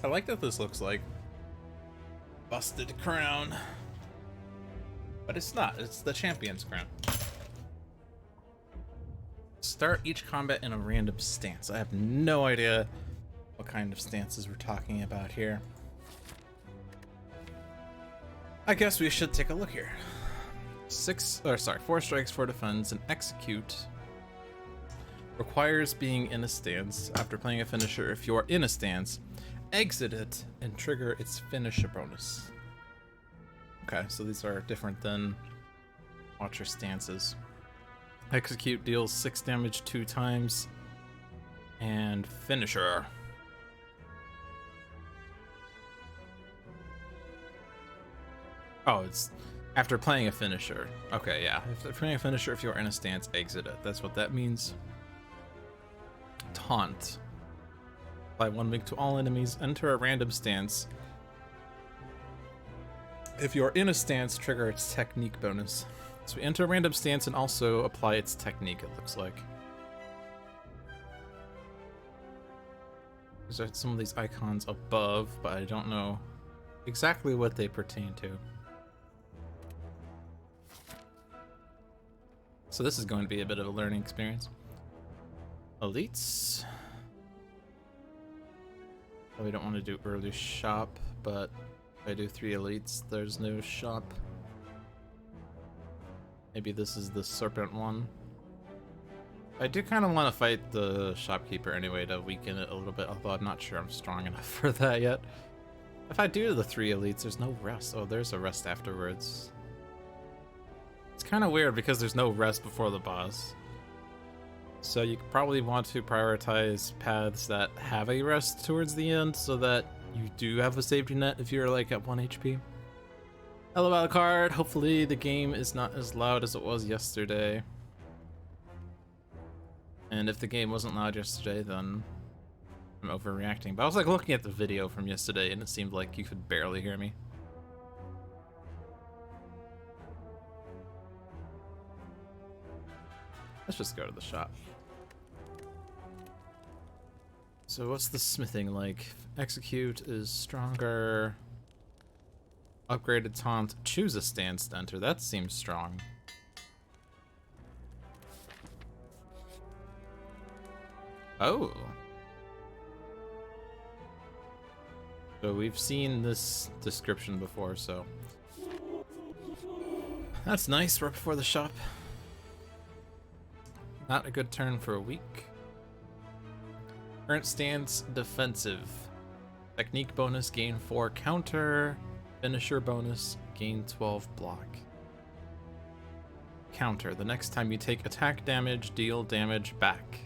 I like that this looks like busted crown, but it's not. It's the champion's crown. Start each combat in a random stance. I have no idea what kind of stances we're talking about here. I guess we should take a look here. 4 strikes, 4 defense, and execute requires being in a stance. After playing a finisher, if you're in a stance, exit it and trigger its finisher bonus. Okay, so these are different than Watcher stances. Execute deals 6 damage 2 times, and finisher. Oh, it's after playing a finisher. Okay, yeah. After playing a finisher, if you're in a stance, exit it. That's what that means. Taunt. Apply 1 wink to all enemies. Enter a random stance. If you're in a stance, trigger its technique bonus. So we enter a random stance and also apply its technique, it looks like. There's some of these icons above, but I don't know exactly what they pertain to. So this is going to be a bit of a learning experience. Elites. We don't want to do early shop, but if I do 3 elites, there's no shop. Maybe this is the serpent one. I do kind of want to fight the shopkeeper anyway to weaken it a little bit, although I'm not sure I'm strong enough for that yet. If I do the 3 elites, there's no rest. Oh, there's a rest afterwards. It's kind of weird because there's no rest before the boss. So you probably want to prioritize paths that have a rest towards the end so that you do have a safety net if you're like at 1 HP. Hello, Alucard. Hopefully the game is not as loud as it was yesterday. And if the game wasn't loud yesterday, then I'm overreacting. But I was like looking at the video from yesterday and it seemed like you could barely hear me. Let's just go to the shop. So what's the smithing like? Execute is stronger. Upgraded taunt. Choose a stance to enter. That seems strong. Oh. So we've seen this description before, so. That's nice, right before the shop. Not a good turn for a week. Current stance, defensive. Technique bonus, gain 4 counter. Finisher bonus, gain 12 block. Counter, the next time you take attack damage, deal damage back.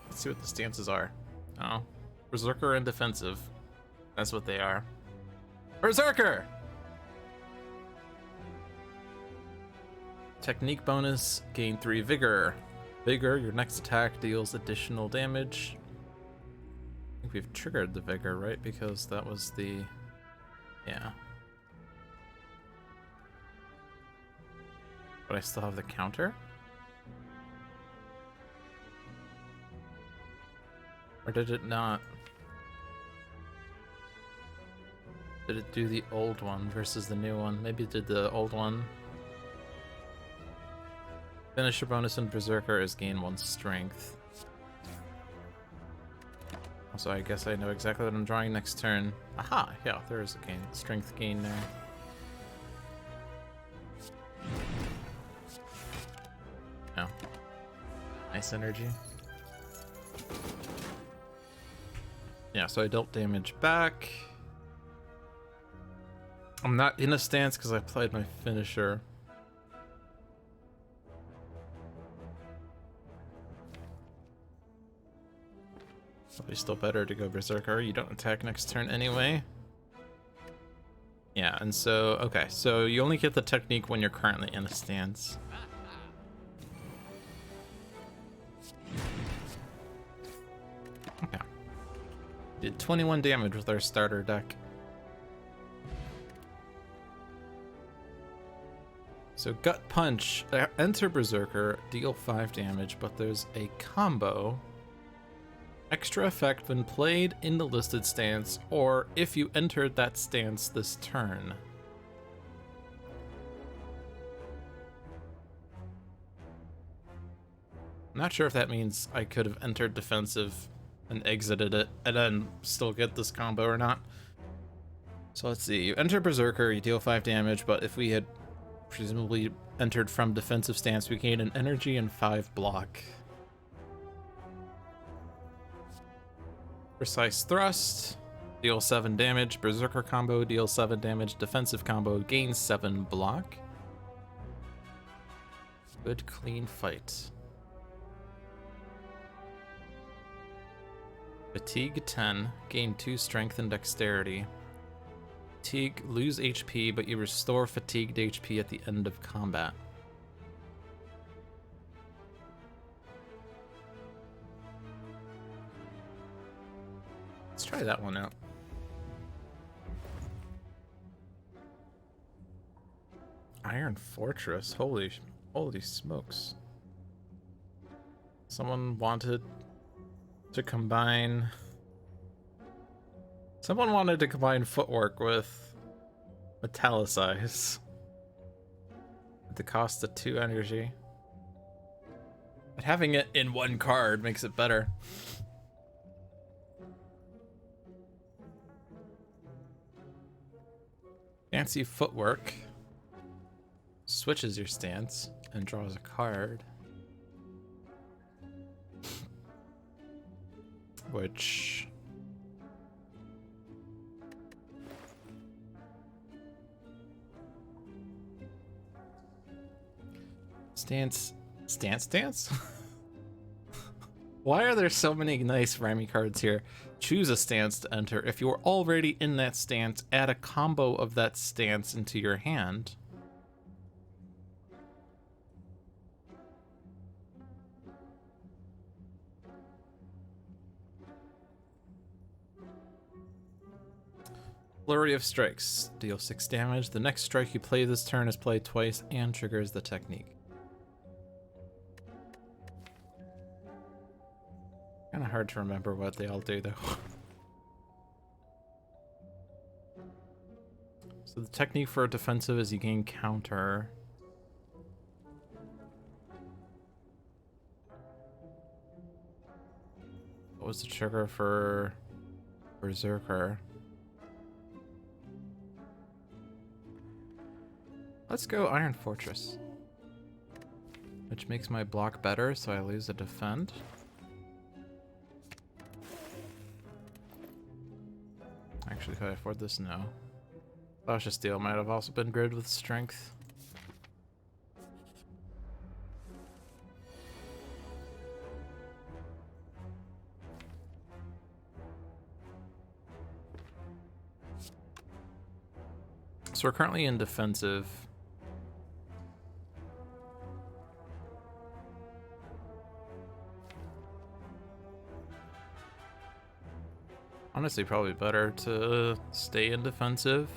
Let's see what the stances are. Oh, Berserker and defensive. That's what they are. Berserker! Technique bonus, gain 3 vigor. Vigor, your next attack deals additional damage. I think we've triggered the vigor, right? Because that was the... yeah. But I still have the counter? Or did it not? Did it do the old one versus the new one? Maybe it did the old one. Finisher bonus in Berserker is gain 1 strength. So I guess I know exactly what I'm drawing next turn. Aha! Yeah, there is a gain. Strength gain there. Oh. Nice energy. Yeah, so I dealt damage back. I'm not in a stance because I played my finisher. Probably still better to go Berserker. You don't attack next turn anyway. Yeah, and so, okay, so you only get the technique when you're currently in a stance. Okay. Did 21 damage with our starter deck. So Gut Punch, enter Berserker, deal 5 damage, but there's a combo. Extra effect when played in the listed stance, or if you entered that stance this turn. I'm not sure if that means I could have entered defensive and exited it and then still get this combo or not. So let's see. You enter Berserker, you deal 5 damage, but if we had presumably entered from defensive stance, we gain an energy and 5 block. Precise Thrust, deal 7 damage. Berserker combo, deal 7 damage. Defensive combo, gains 7 block. Good, clean fight. Fatigue 10, gain 2 strength and dexterity. Fatigue, lose HP, but you restore fatigued HP at the end of combat. Let's try that one out. Iron Fortress, holy smokes. Someone wanted to combine footwork with metallicize at the cost of 2 energy. But having it in one card makes it better. Fancy footwork switches your stance and draws a card, which stance. Why are there so many nice rhymey cards here? Choose a stance to enter. If you're already in that stance, add a combo of that stance into your hand. Flurry of Strikes. Deal 6 damage. The next strike you play this turn is played twice and triggers the technique. Kind of hard to remember what they all do, though. So the technique for defensive is you gain counter. What was the trigger for Berserker? Let's go Iron Fortress, which makes my block better, so I lose a defend. Actually, could I afford this? No. Flash Steel might have also been good with strength. So we're currently in defensive. Honestly, probably better to stay in defensive.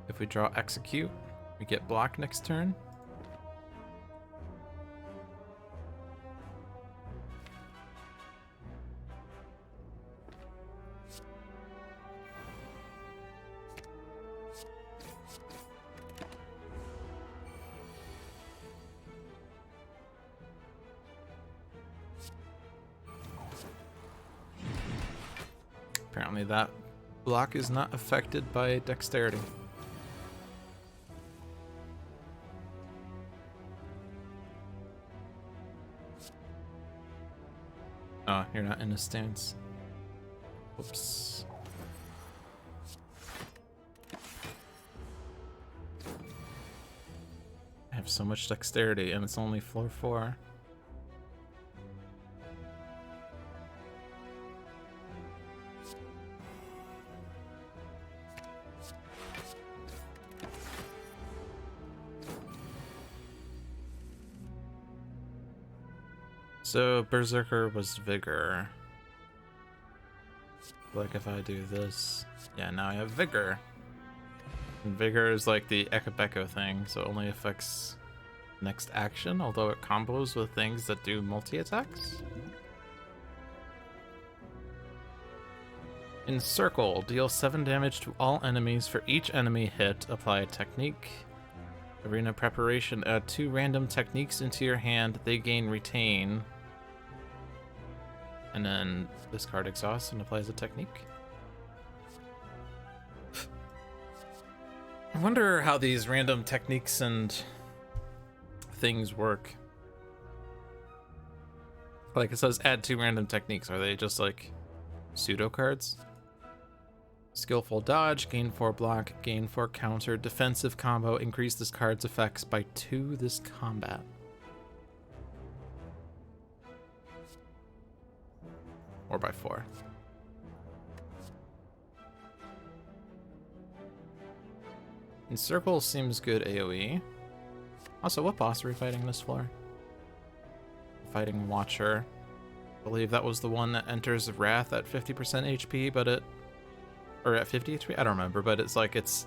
If we draw Execute, we get block next turn. Apparently that block is not affected by dexterity. Oh, you're not in a stance. Whoops. I have so much dexterity and it's only floor 4. So Berserker was Vigor. Like if I do this, yeah, now I have Vigor. And Vigor is like the Ekabeko thing, so it only affects next action, although it combos with things that do multi-attacks. Encircle. Deal 7 damage to all enemies. For each enemy hit, apply a technique. Arena Preparation. Add 2 random techniques into your hand. They gain Retain. And then discard Exhaust and applies a technique. I wonder how these random techniques and things work. Like it says add 2 random techniques. Are they just like pseudo cards? Skillful dodge, gain 4 block, gain 4 counter, defensive combo, increase this card's effects by 2 this combat. Or by 4. Encircle seems good AoE. Also, what boss are we fighting this floor? Fighting Watcher. I believe that was the one that enters Wrath at 50% HP, but it... Or at 50 HP? I don't remember, but it's like it's...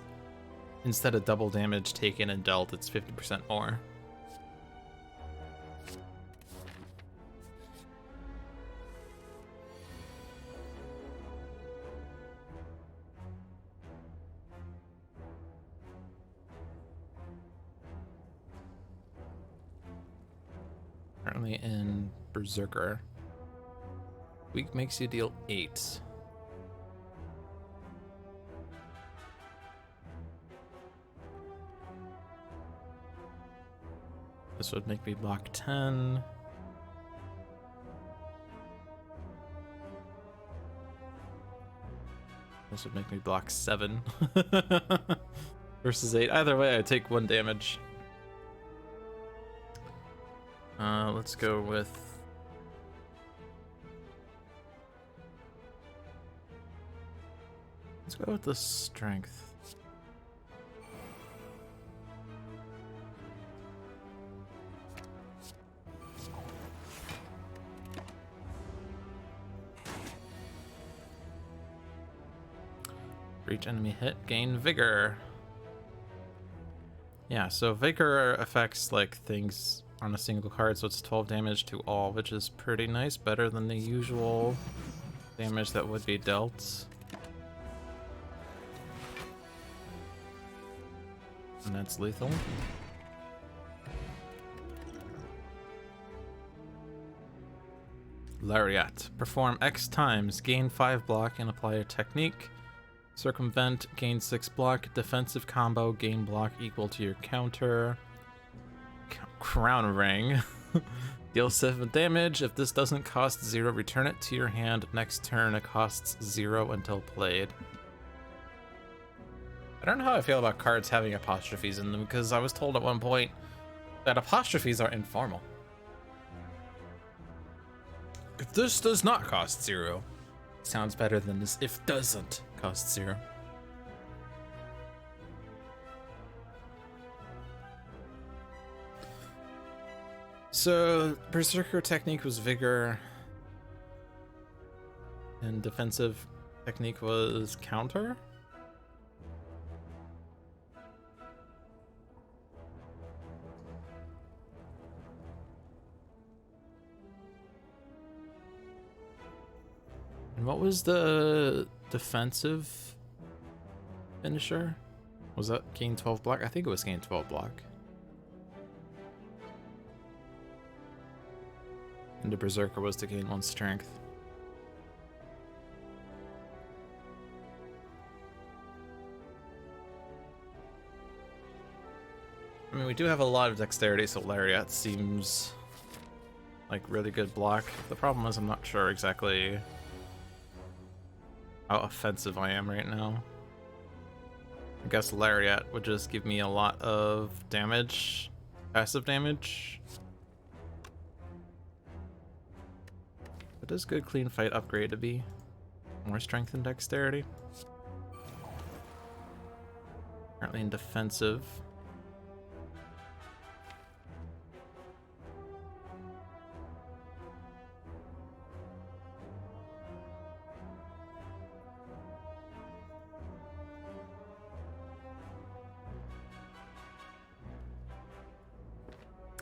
Instead of double damage taken and dealt, it's 50% more. Currently in Berserker. Weak makes you deal 8. This would make me block 10. This would make me block 7. Versus 8. Either way, I take 1 damage. Let's go with... Let's go with the strength. For each enemy hit, gain vigor. Yeah, so vigor affects like things on a single card, so it's 12 damage to all, which is pretty nice, better than the usual damage that would be dealt. And that's lethal. Lariat. Perform X times, gain 5 block and apply a technique. Circumvent, gain 6 block. Defensive combo, gain block equal to your counter. Crown Ring. Deal 7 damage. If this doesn't cost 0, return it to your hand. Next turn, it costs 0 until played. I don't know how I feel about cards having apostrophes in them, because I was told at one point that apostrophes are informal. If this does not cost 0, sounds better than this if doesn't cost 0. So, Berserker technique was Vigor, and defensive technique was Counter? And what was the defensive finisher? Was that gain 12 block? I think it was gain 12 block. And the Berserker was to gain 1 strength. I mean, we do have a lot of dexterity, so Lariat seems like really good block. The problem is I'm not sure exactly how offensive I am right now. I guess Lariat would just give me a lot of damage, passive damage. It is good clean fight upgrade to be more strength and dexterity. Currently in defensive.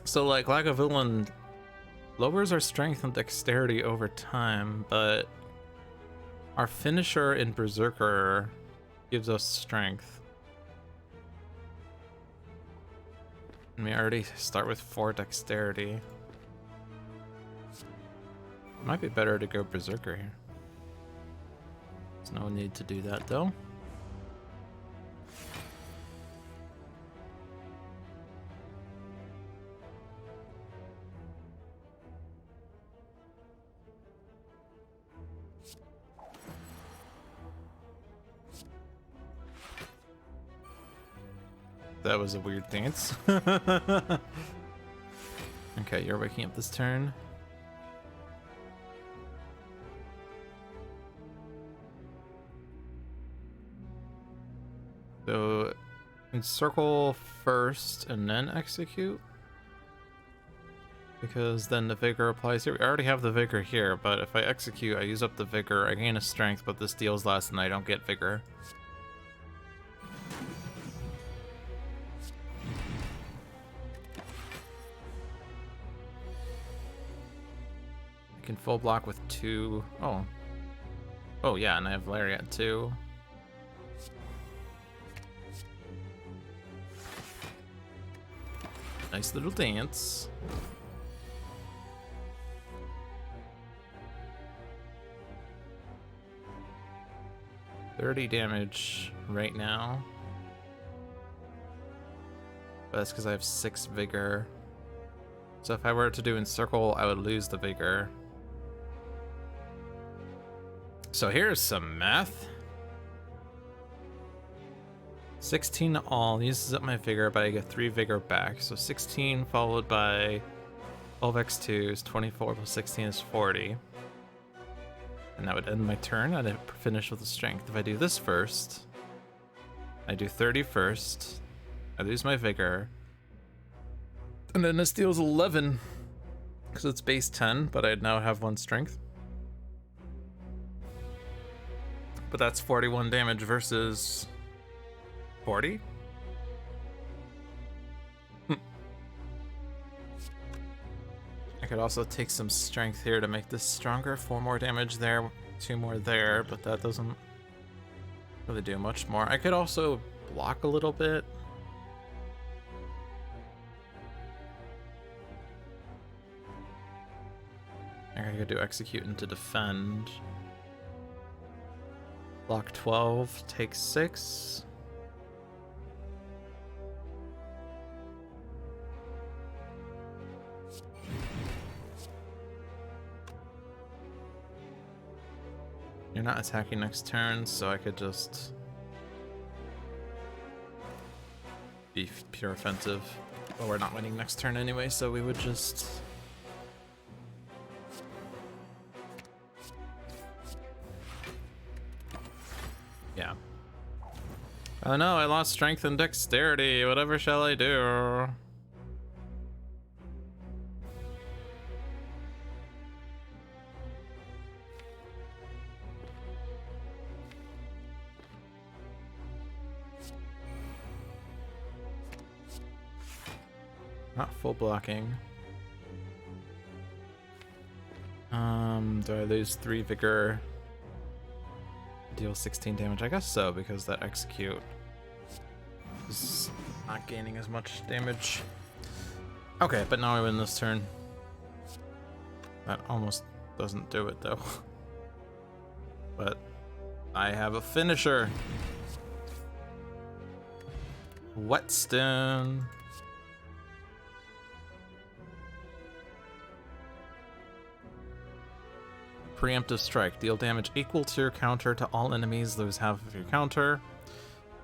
So like Lagavulin lowers our strength and dexterity over time, but our finisher in Berserker gives us strength. And we already start with 4 dexterity. Might be better to go Berserker here. There's no need to do that though. That was a weird dance. Okay, you're waking up this turn. So, encircle first and then execute? Because then the vigor applies here. We already have the vigor here, but if I execute, I use up the vigor, I gain a strength, but this deals less and I don't get vigor. I can full block with 2. Oh yeah, and I have Lariat too. Nice little dance. $30 damage right now. But that's because I have 6 vigor. So if I were to do encircle, I would lose the vigor. So here's some math. 16 all uses up my vigor, but I get 3 vigor back. So 16 followed by 12x2 is 24 plus 16 is 40. And that would end my turn. I'd finish with the strength. If I do this first, I do 30 first. I lose my vigor. And then this deals 11. Because it's base 10, but I now have 1 strength. But that's 41 damage versus 40? I could also take some strength here to make this stronger. 4 more damage there, 2 more there, but that doesn't really do much more. I could also block a little bit. I could do execute into defend. Block 12, take 6. You're not attacking next turn, so I could just be pure offensive. Well, we're not winning next turn anyway, so we would just... Yeah. Oh no, I lost strength and dexterity. Whatever shall I do? Not full blocking. Do I lose 3 vigor? Deal 16 damage? I guess so, because that execute is not gaining as much damage. Okay, but now I win this turn. That almost doesn't do it though. But I have a finisher. Whetstone. Preemptive strike. Deal damage equal to your counter to all enemies. Lose half of your counter.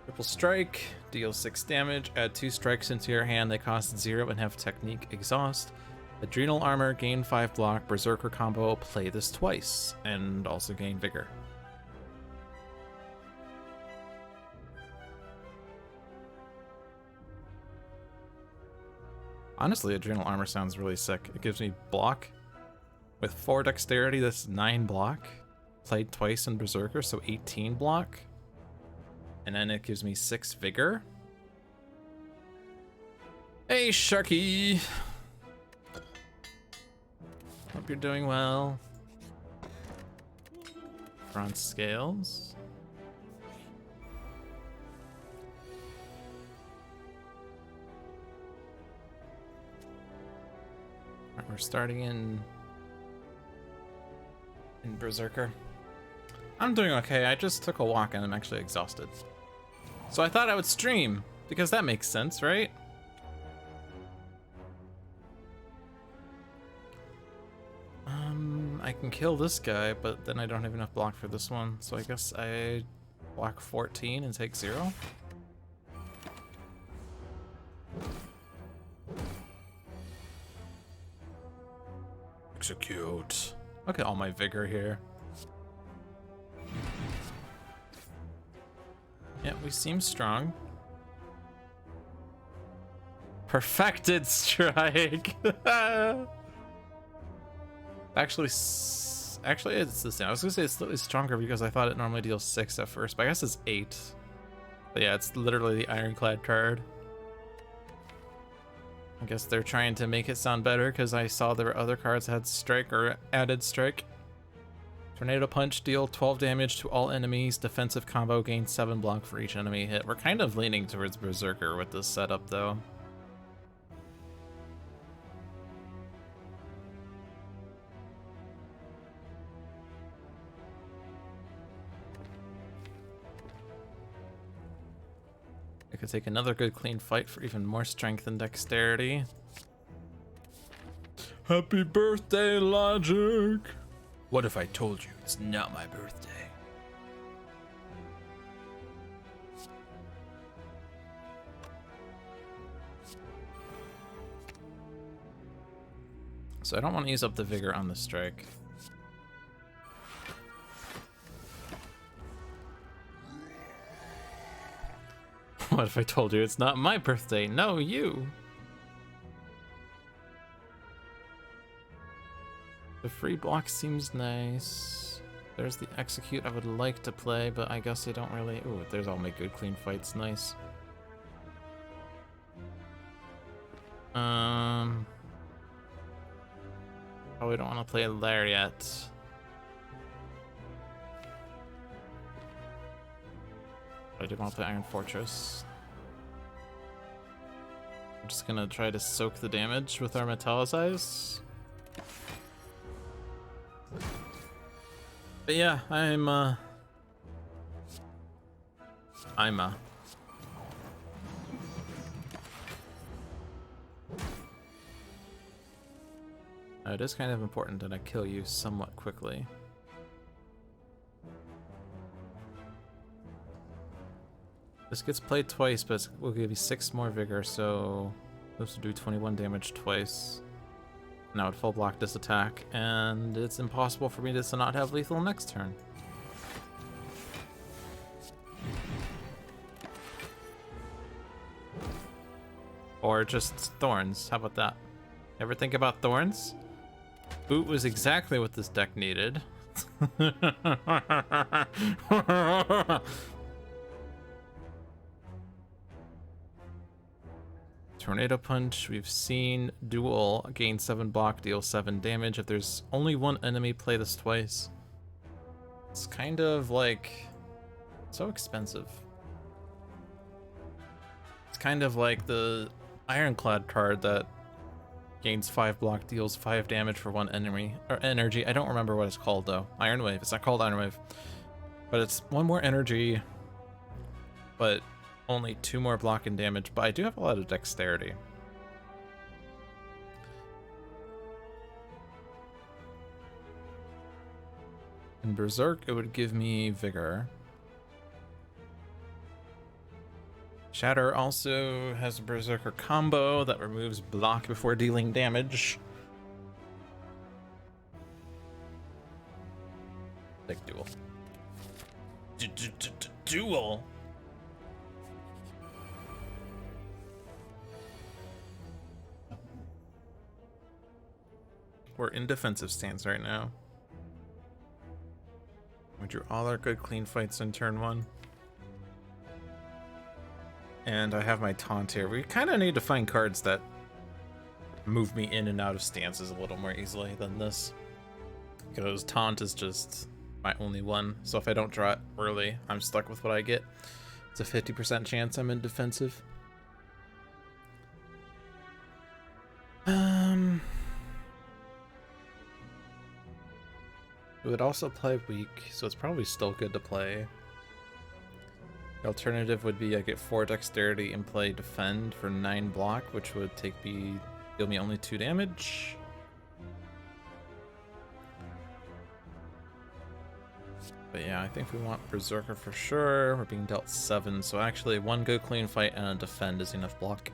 Triple strike. Deal 6 damage. Add 2 strikes into your hand. They cost 0 and have technique exhaust. Adrenal armor. Gain 5 block. Berserker combo. Play this twice. And also gain vigor. Honestly, adrenal armor sounds really sick. It gives me block. With 4 dexterity, that's 9 block. Played twice in Berserker, so 18 block. And then it gives me 6 vigor. Hey, Sharky! you're doing well. Bronze scales. Alright, we're starting in Berserker. I'm doing okay. I just took a walk and I'm actually exhausted. So I thought I would stream, because that makes sense, right? I can kill this guy, but then I don't have enough block for this one. So I guess I block 14 and take 0. Execute. Look at all my vigor here. Yeah, we seem strong. Perfected strike. Actually, it's the same. I was gonna say it's slightly stronger because I thought it normally deals 6 at first, but I guess it's 8. But yeah, it's literally the ironclad card. I guess they're trying to make it sound better because I saw there were other cards that had strike or added strike. Tornado Punch, deal 12 damage to all enemies. Defensive combo, gain 7 block for each enemy hit. We're kind of leaning towards Berserker with this setup though. I could take another good clean fight for even more strength and dexterity. Happy birthday, Logic! What if I told you it's not my birthday? So I don't want to use up the vigor on the strike. What if I told you it's not my birthday? No, you! The free block seems nice. There's the execute I would like to play, but I guess I don't really... Ooh, there's all my good clean fights, nice. Probably don't want to play Lariat. I do want to play Iron Fortress. I'm just gonna try to soak the damage with our Metallicize. But yeah, it is kind of important that I kill you somewhat quickly. This gets played twice, but we'll give you 6 more vigor, so this will do 21 damage twice. Now it full block this attack, and it's impossible for me to not have lethal next turn. Or just thorns. How about that? Ever think about thorns? Boot was exactly what this deck needed. Tornado Punch, we've seen. Duel, gain 7 block, deal 7 damage. If there's only one enemy, play this twice. It's kind of like... so expensive. It's kind of like the Ironclad card that gains 5 block, deals 5 damage for 1 enemy, or energy. I don't remember what it's called though. Iron Wave, it's not called Iron Wave. But it's 1 more energy, but only 2 more block and damage, but I do have a lot of dexterity. In Berserk, it would give me Vigor. Shatter also has a Berserker combo that removes block before dealing damage. Like duel. Duel? We're in defensive stance right now. We drew all our good clean fights in turn 1. And I have my taunt here. We kind of need to find cards that move me in and out of stances a little more easily than this. Because taunt is just my only one. So if I don't draw it early, I'm stuck with what I get. It's a 50% chance I'm in defensive. We would also play weak, so it's probably still good to play. The alternative would be I get 4 dexterity and play defend for 9 block, which would deal me only 2 damage. But yeah, I think we want Berserker for sure. We're being dealt 7, so actually 1 go clean fight and a defend is enough block.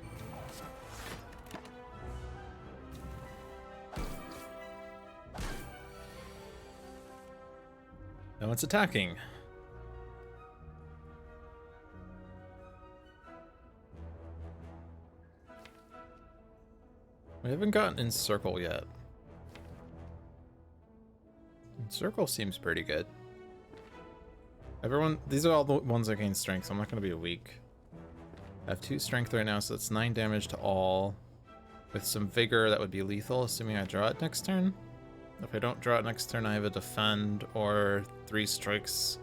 Now it's attacking. We haven't gotten Encircle yet. Encircle seems pretty good. These are all the ones that gain strength, so I'm not going to be weak. I have 2 strength right now, so that's 9 damage to all. With some vigor, that would be lethal, assuming I draw it next turn. If I don't draw it next turn, I have a defend or 3 strikes.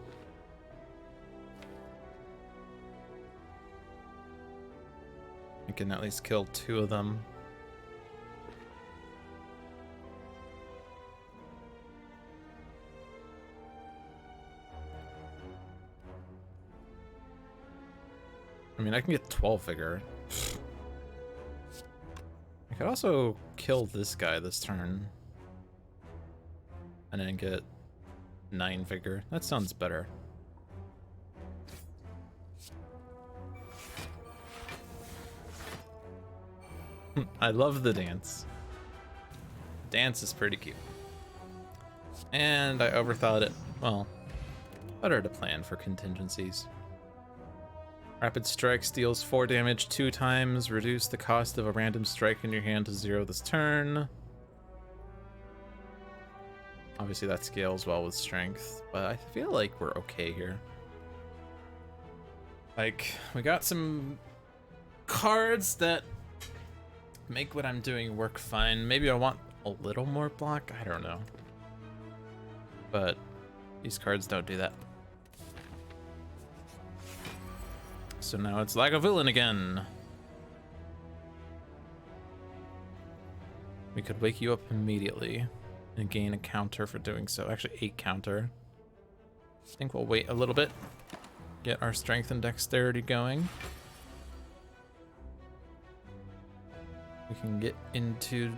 I can at least kill 2 of them. I mean, I can get 12 vigor. I could also kill this guy this turn. And then get 9 vigor. That sounds better. I love the dance. Dance is pretty cute. And I overthought it. Well, better to plan for contingencies. Rapid Strike deals 4 damage 2 times. Reduce the cost of a random strike in your hand to 0 this turn. Obviously that scales well with strength, but I feel like we're okay here. Like, we got some cards that make what I'm doing work fine. Maybe I want a little more block, I don't know. But these cards don't do that. So now it's like a villain again. We could wake you up immediately and gain a counter for doing so. Actually, 8 counter. I think we'll wait a little bit. Get our strength and dexterity going. We can get into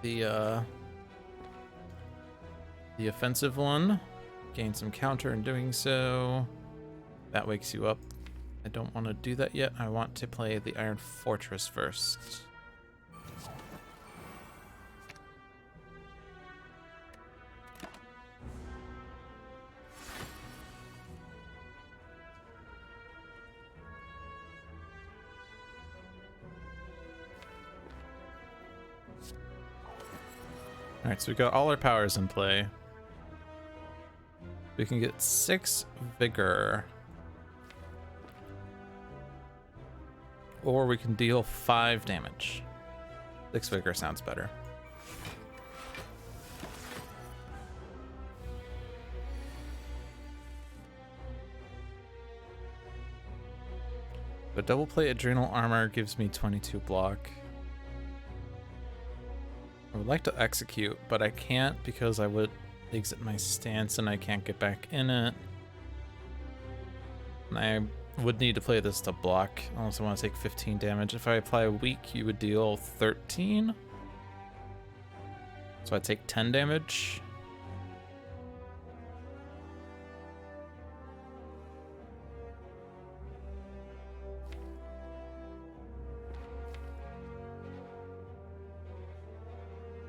the offensive one. Gain some counter in doing so. That wakes you up. I don't want to do that yet. I want to play the Iron Fortress first. Alright, so we got all our powers in play. We can get 6 vigor. Or we can deal 5 damage. 6 vigor sounds better. But double plate adrenal armor gives me 22 block. I would like to execute, but I can't because I would exit my stance and I can't get back in it. And I would need to play this to block. I also want to take 15 damage. If I apply weak, you would deal 13. So I take 10 damage.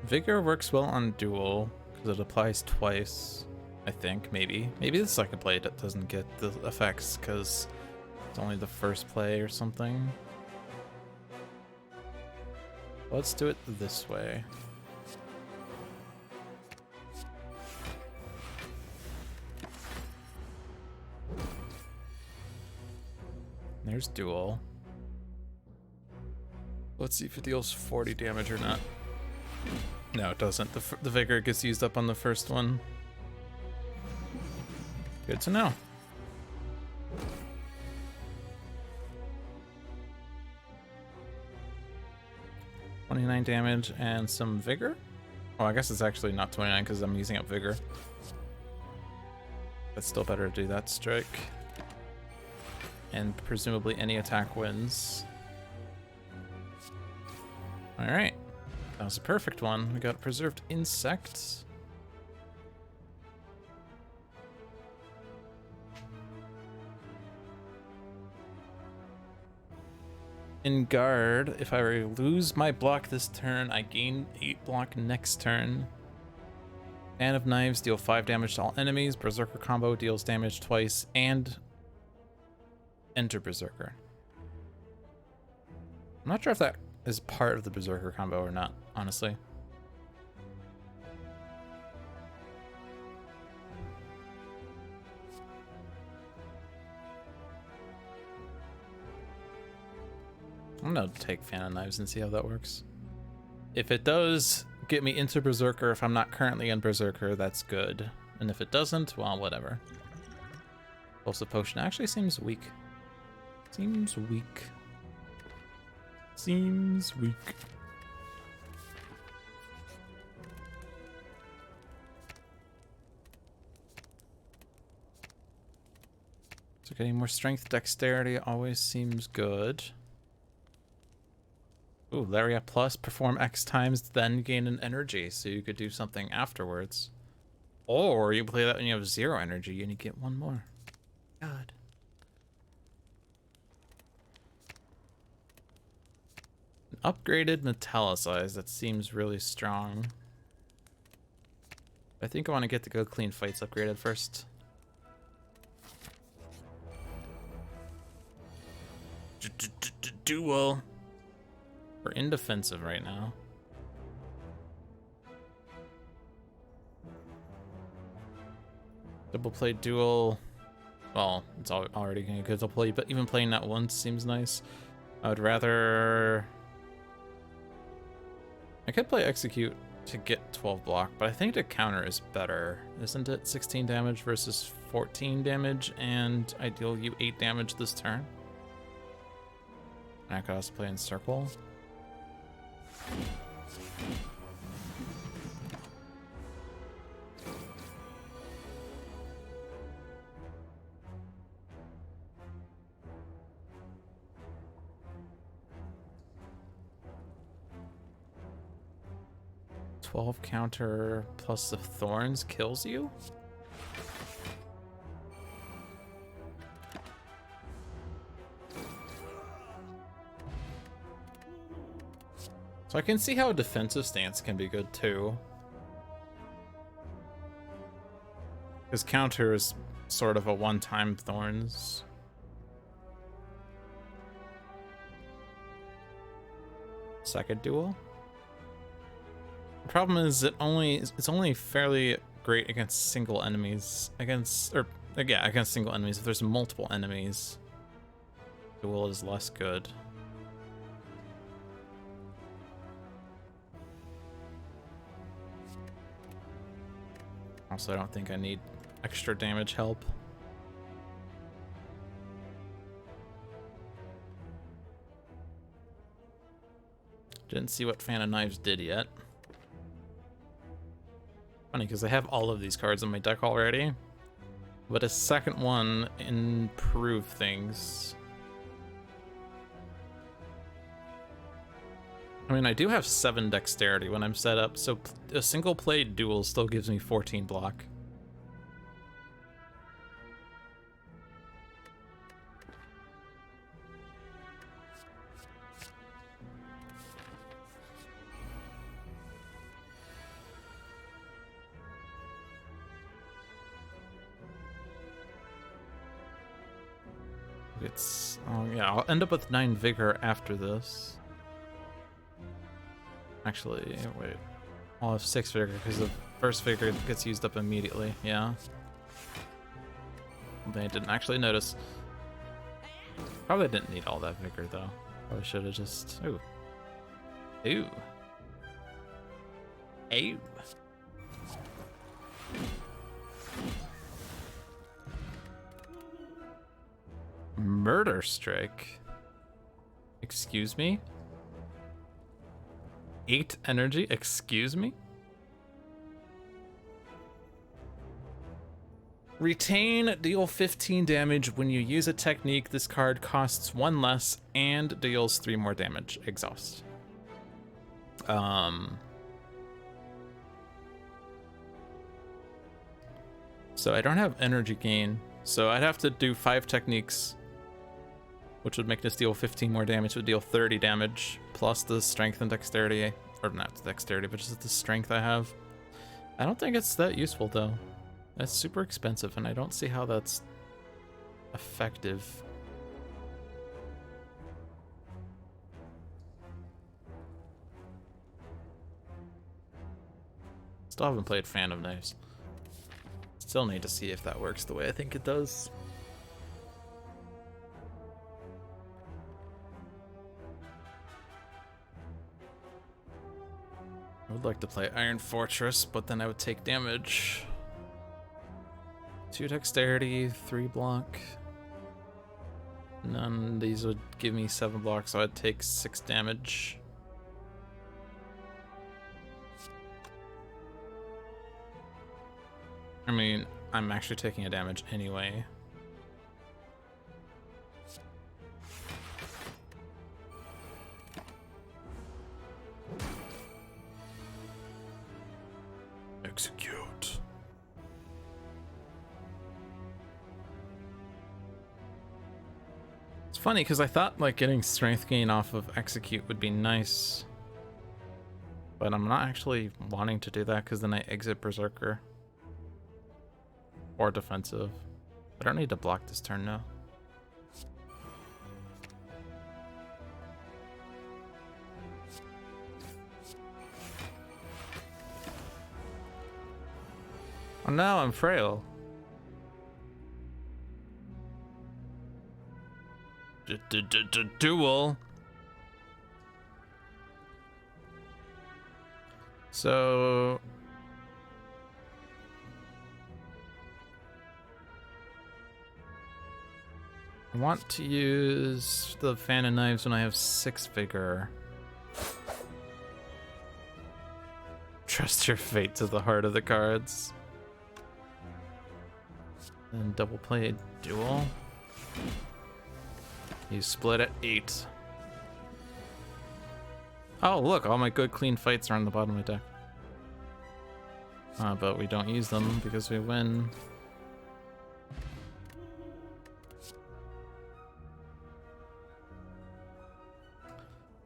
Vigor works well on duel because it applies twice, I think, maybe. Maybe the second play doesn't get the effects because it's only the first play or something. Let's do it this way. There's duel. Let's see if it deals 40 damage or not. No, it doesn't. The vigor gets used up on the first one. Good to know. $29 damage and some vigor? Oh, I guess it's actually not 29 because I'm using up vigor. But still better to do that strike. And presumably any attack wins. Alright. That was a perfect one. We got preserved insects. In guard, if I lose my block this turn, I gain 8 block next turn. Man of Knives deal 5 damage to all enemies. Berserker combo deals damage twice and enter Berserker. I'm not sure if that is part of the Berserker combo or not, honestly. I'm gonna take Fan of Knives and see how that works. If it does get me into Berserker, if I'm not currently in Berserker, that's good. And if it doesn't, well, whatever. Explosive Potion actually seems weak. Seems weak. Seems weak. So getting more strength, dexterity always seems good. Ooh, Lariat Plus, perform X times, then gain an energy, so you could do something afterwards. Or you play that when you have 0 energy and you get 1 more. God. An upgraded Metallicize, that seems really strong. I think I want to get the Go Clean Fights upgraded first. Duel. We're indefensive right now. Double play duel. Well, it's already gonna go to play, but even playing that once seems nice. I would rather. I could play execute to get 12 block, but I think the counter is better, isn't it? 16 damage versus 14 damage, and I deal you 8 damage this turn. And I could also play in circle. $12 counter plus the thorns kills you? So I can see how a defensive stance can be good too. Because counter is sort of a one-time thorns. Second duel? The problem is it's only fairly great against single enemies. Against single enemies. If there's multiple enemies, duel is less good. Also, I don't think I need extra damage help. Didn't see what Fan of Knives did yet. Funny, because I have all of these cards in my deck already. But a second one improve things. I mean, I do have 7 dexterity when I'm set up, so a single play duel still gives me 14 block. Oh yeah, I'll end up with 9 vigor after this. Actually, wait. I'll have 6 vigor because the first vigor gets used up immediately. Yeah. Something I didn't actually notice. Probably didn't need all that vigor though. Probably should have just. Ooh. Ooh. Ooh. Murder Strike. Excuse me? 8 energy? Excuse me? Retain, deal 15 damage. When you use a technique, this card costs 1 less and deals 3 more damage. Exhaust. So I don't have energy gain. So I'd have to do 5 techniques, which would make this deal 15 more damage. It would deal 30 damage, plus the strength and dexterity. Or not dexterity, but just the strength I have. I don't think it's that useful, though. That's super expensive, and I don't see how that's effective. Still haven't played Fan of Knives. Still need to see if that works the way I think it does. I would like to play Iron Fortress, but then I would take damage. 2 dexterity, 3 block. None of these would give me 7 blocks, so I'd take 6 damage. I mean, I'm actually taking a damage anyway. Execute. It's funny because I thought like getting strength gain off of execute would be nice, but I'm not actually wanting to do that because then I exit Berserker or defensive. I don't need to block this turn now. Oh no, I'm frail. Duel. So I want to use the Fan of Knives when I have 6 vigor. Trust your fate to the heart of the cards. And double play duel. You split at 8. Oh, look, all my good clean fights are on the bottom of my deck. But we don't use them because we win.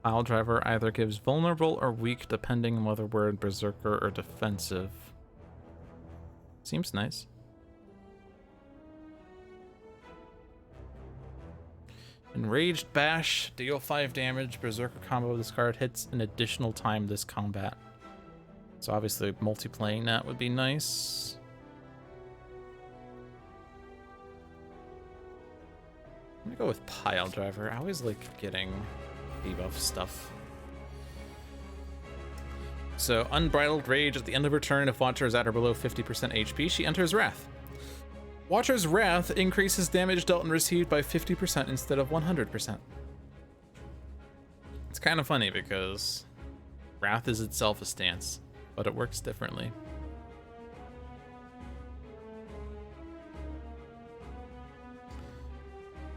Pile Driver either gives vulnerable or weak depending on whether we're in Berserker or defensive. Seems nice. Enraged Bash, deal 5 damage. Berserker combo this card hits an additional time this combat. So obviously multiplaying that would be nice. I'm gonna go with Pile Driver. I always like getting debuff stuff. So Unbridled Rage, at the end of her turn, if Watcher is at or below 50% HP, she enters Wrath. Watcher's Wrath increases damage dealt and received by 50% instead of 100%. It's kind of funny because Wrath is itself a stance, but it works differently.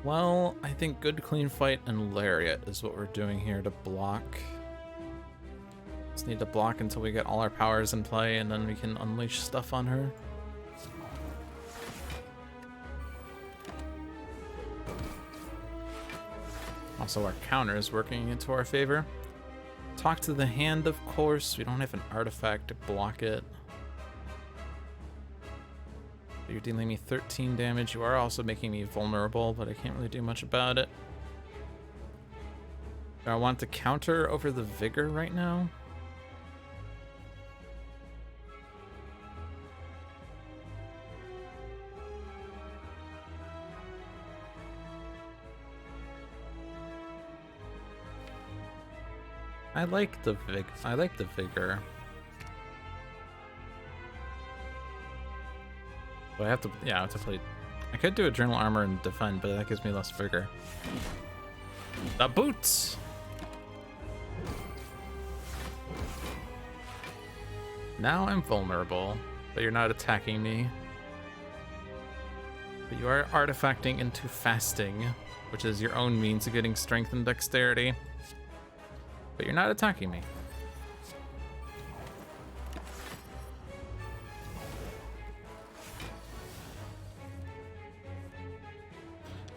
Well, I think Good Clean Fight and Lariat is what we're doing here to block. Just need to block until we get all our powers in play and then we can unleash stuff on her. Also, our counter is working into our favor. Talk to the hand, of course. We don't have an artifact to block it. You're dealing me 13 damage. You are also making me vulnerable, but I can't really do much about it. Do I want the counter over the vigor right now? I like the vigor. So I have to, yeah, I have to play. I could do Adrenal Armor and defend, but that gives me less vigor. The boots! Now I'm vulnerable, but you're not attacking me. But you are artifacting into fasting, which is your own means of getting strength and dexterity. But you're not attacking me.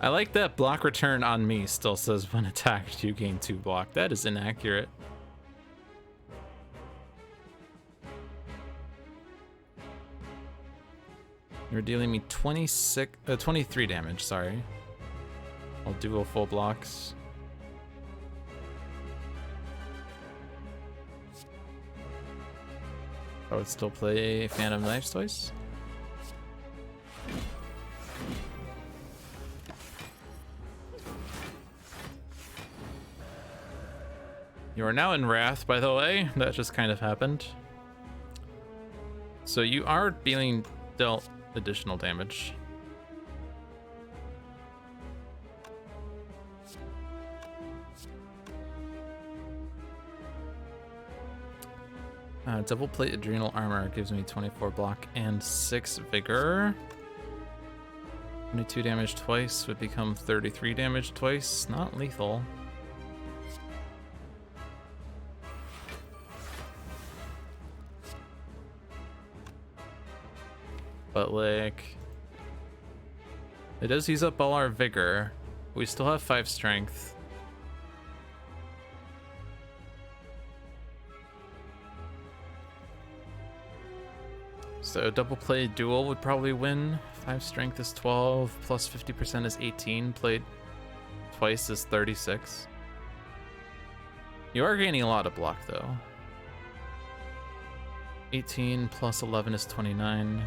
I like that block return on me still says when attacked you gain 2 block. That is inaccurate. You're dealing me 23 damage, sorry. I'll dual full blocks. I would still play Phantom Knives twice. You are now in Wrath, by the way. That just kind of happened. So you are being dealt additional damage. Double plate Adrenal Armor gives me 24 block and 6 vigor. 22 damage twice would become 33 damage twice. Not lethal. But like, it does use up all our vigor. We still have 5 strength. So double play duel would probably win. 5 strength is 12, plus 50% is 18. Played twice is 36. You are gaining a lot of block though. 18 plus 11 is 29.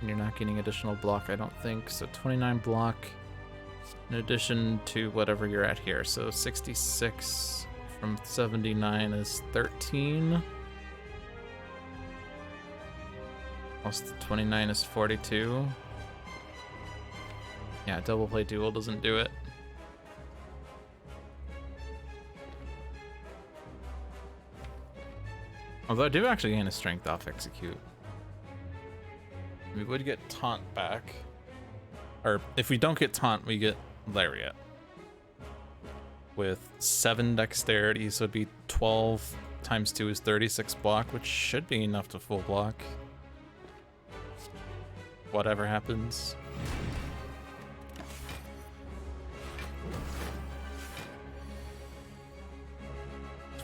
And you're not getting additional block, I don't think. So 29 block in addition to whatever you're at here. So 66 from 79 is 13. Plus the 29 is 42. Yeah, double play duel doesn't do it. Although I do actually gain a strength off execute. We would get taunt back. Or if we don't get taunt, we get lariat. With 7 dexterity, so it'd be 12 times 2 is 36 block, which should be enough to full block. Whatever happens.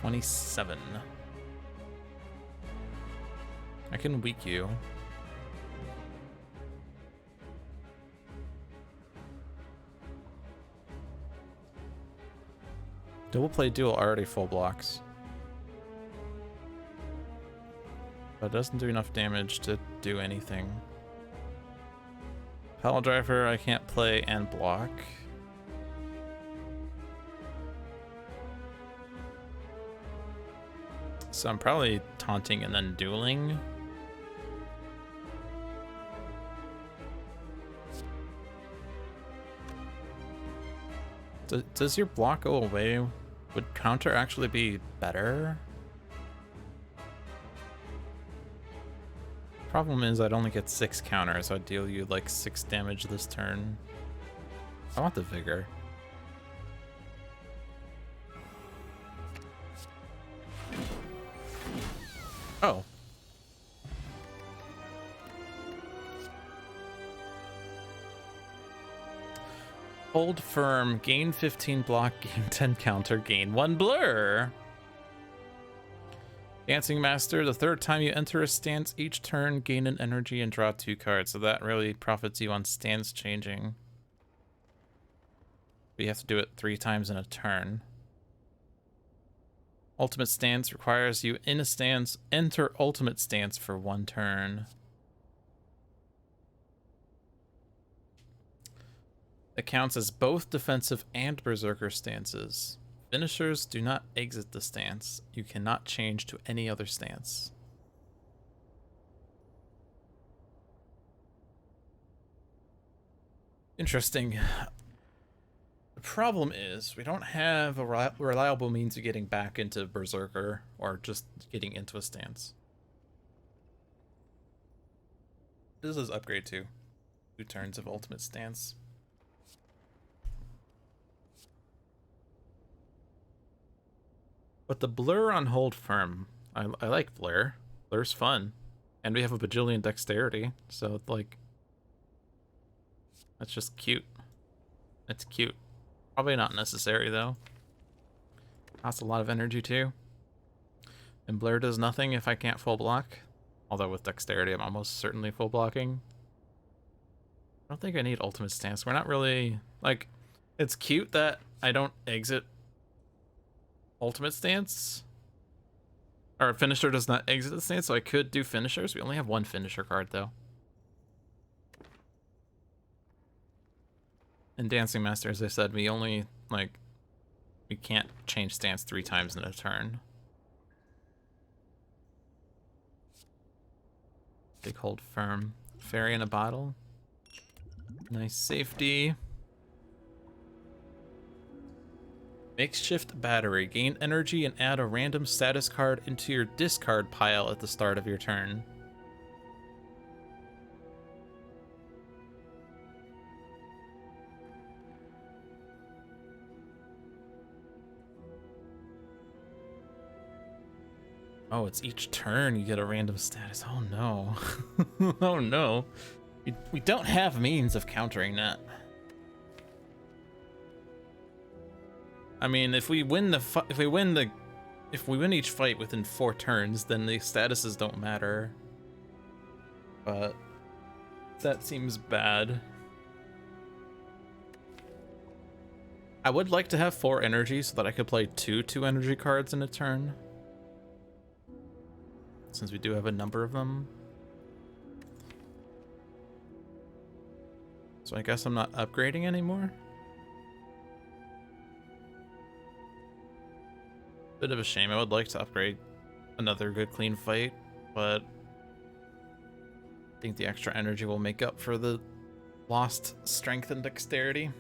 $27. I can weak you. Double play duel already full blocks. But it doesn't do enough damage to do anything. Pile driver I can't play and block. So I'm probably taunting and then dueling. Does your block go away? Would counter actually be better? Problem is I'd only get 6 counters, so I'd deal you like 6 damage this turn. I want the vigor. Oh. Hold firm, gain 15 block, gain 10 counter, gain 1 blur. Dancing Master, the 3rd time you enter a stance each turn, gain an energy and draw 2 cards. So that really profits you on stance changing. But you have to do it 3 times in a turn. Ultimate stance requires you in a stance, enter ultimate stance for 1 turn. It counts as both defensive and berserker stances Finishers do not exit the stance. You cannot change to any other stance. Interesting. The problem is we don't have a reliable means of getting back into Berserker or just getting into a stance. This is upgrade 2. 2 turns of ultimate stance. But the blur on hold firm, I like blur. Blur's fun. And we have a bajillion dexterity, so like, that's just cute. It's cute. Probably not necessary though. Costs a lot of energy too. And blur does nothing if I can't full block. Although with dexterity I'm almost certainly full blocking. I don't think I need ultimate stance. We're not really, like, it's cute that I don't exit ultimate stance. Or finisher does not exit the stance, so I could do finishers. We only have 1 finisher card though. In Dancing Master, as I said, we only, like, we can't change stance 3 times in a turn. Big hold firm. Fairy in a bottle. Nice safety. Makeshift battery. Gain energy and add a random status card into your discard pile at the start of your turn. Oh, it's each turn you get a random status. Oh no. Oh no. We don't have means of countering that. I mean, if we win each fight within 4 turns, then the statuses don't matter. But that seems bad. I would like to have 4 energy so that I could play 2 energy cards in a turn, since we do have a number of them. So I guess I'm not upgrading anymore. Bit of a shame. I would like to upgrade another good clean fight, but I think the extra energy will make up for the lost strength and dexterity.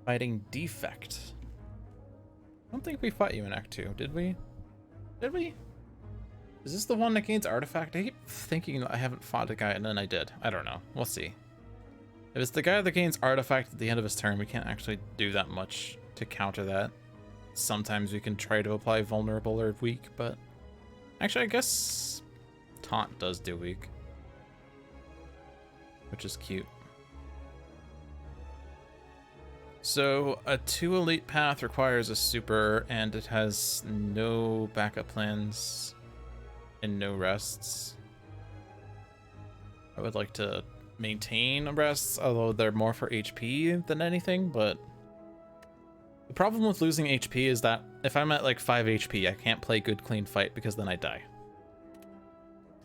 Fighting Defect. I don't think we fought you in Act 2, did we? Did we? Is this the one that gains Artifact? I keep thinking I haven't fought a guy, and then I did. I don't know. We'll see. If it's the guy that gains Artifact at the end of his turn, we can't actually do that much to counter that. Sometimes we can try to apply Vulnerable or Weak, but... Actually, I guess Taunt does do Weak, which is cute. So, a 2 elite path requires a super, and it has no backup plans and no rests. I would like to maintain rests, although they're more for HP than anything, but the problem with losing HP is that if I'm at like 5 HP, I can't play Good Clean Fight because then I die.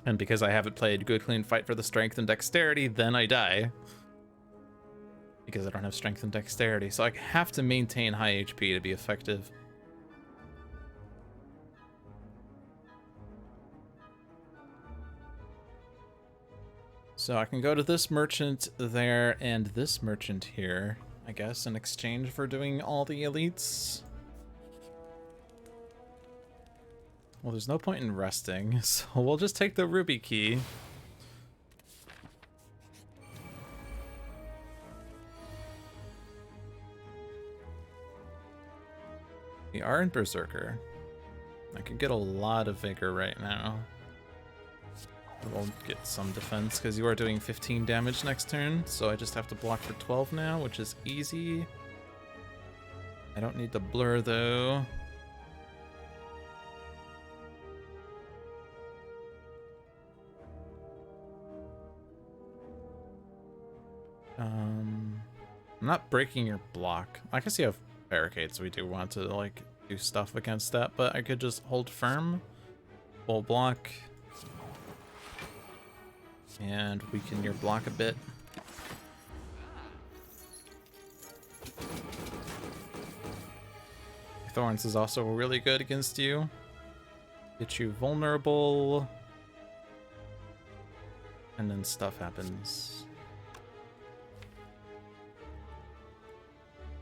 And because I haven't played Good Clean Fight for the strength and dexterity, then I die. Because I don't have strength and dexterity, so I have to maintain high HP to be effective. So I can go to this merchant there and this merchant here, I guess, in exchange for doing all the elites. Well, there's no point in resting, so we'll just take the ruby key. We are in Berserker. I could get a lot of vigor right now. We'll get some defense because you are doing 15 damage next turn, so I just have to block for 12 now, which is easy. I don't need the blur though. I'm not breaking your block. I guess you have barricades, so we do want to like do stuff against that, but I could just hold firm, full block, and weaken your block a bit. Thorns is also really good against you. Get you vulnerable. And then stuff happens.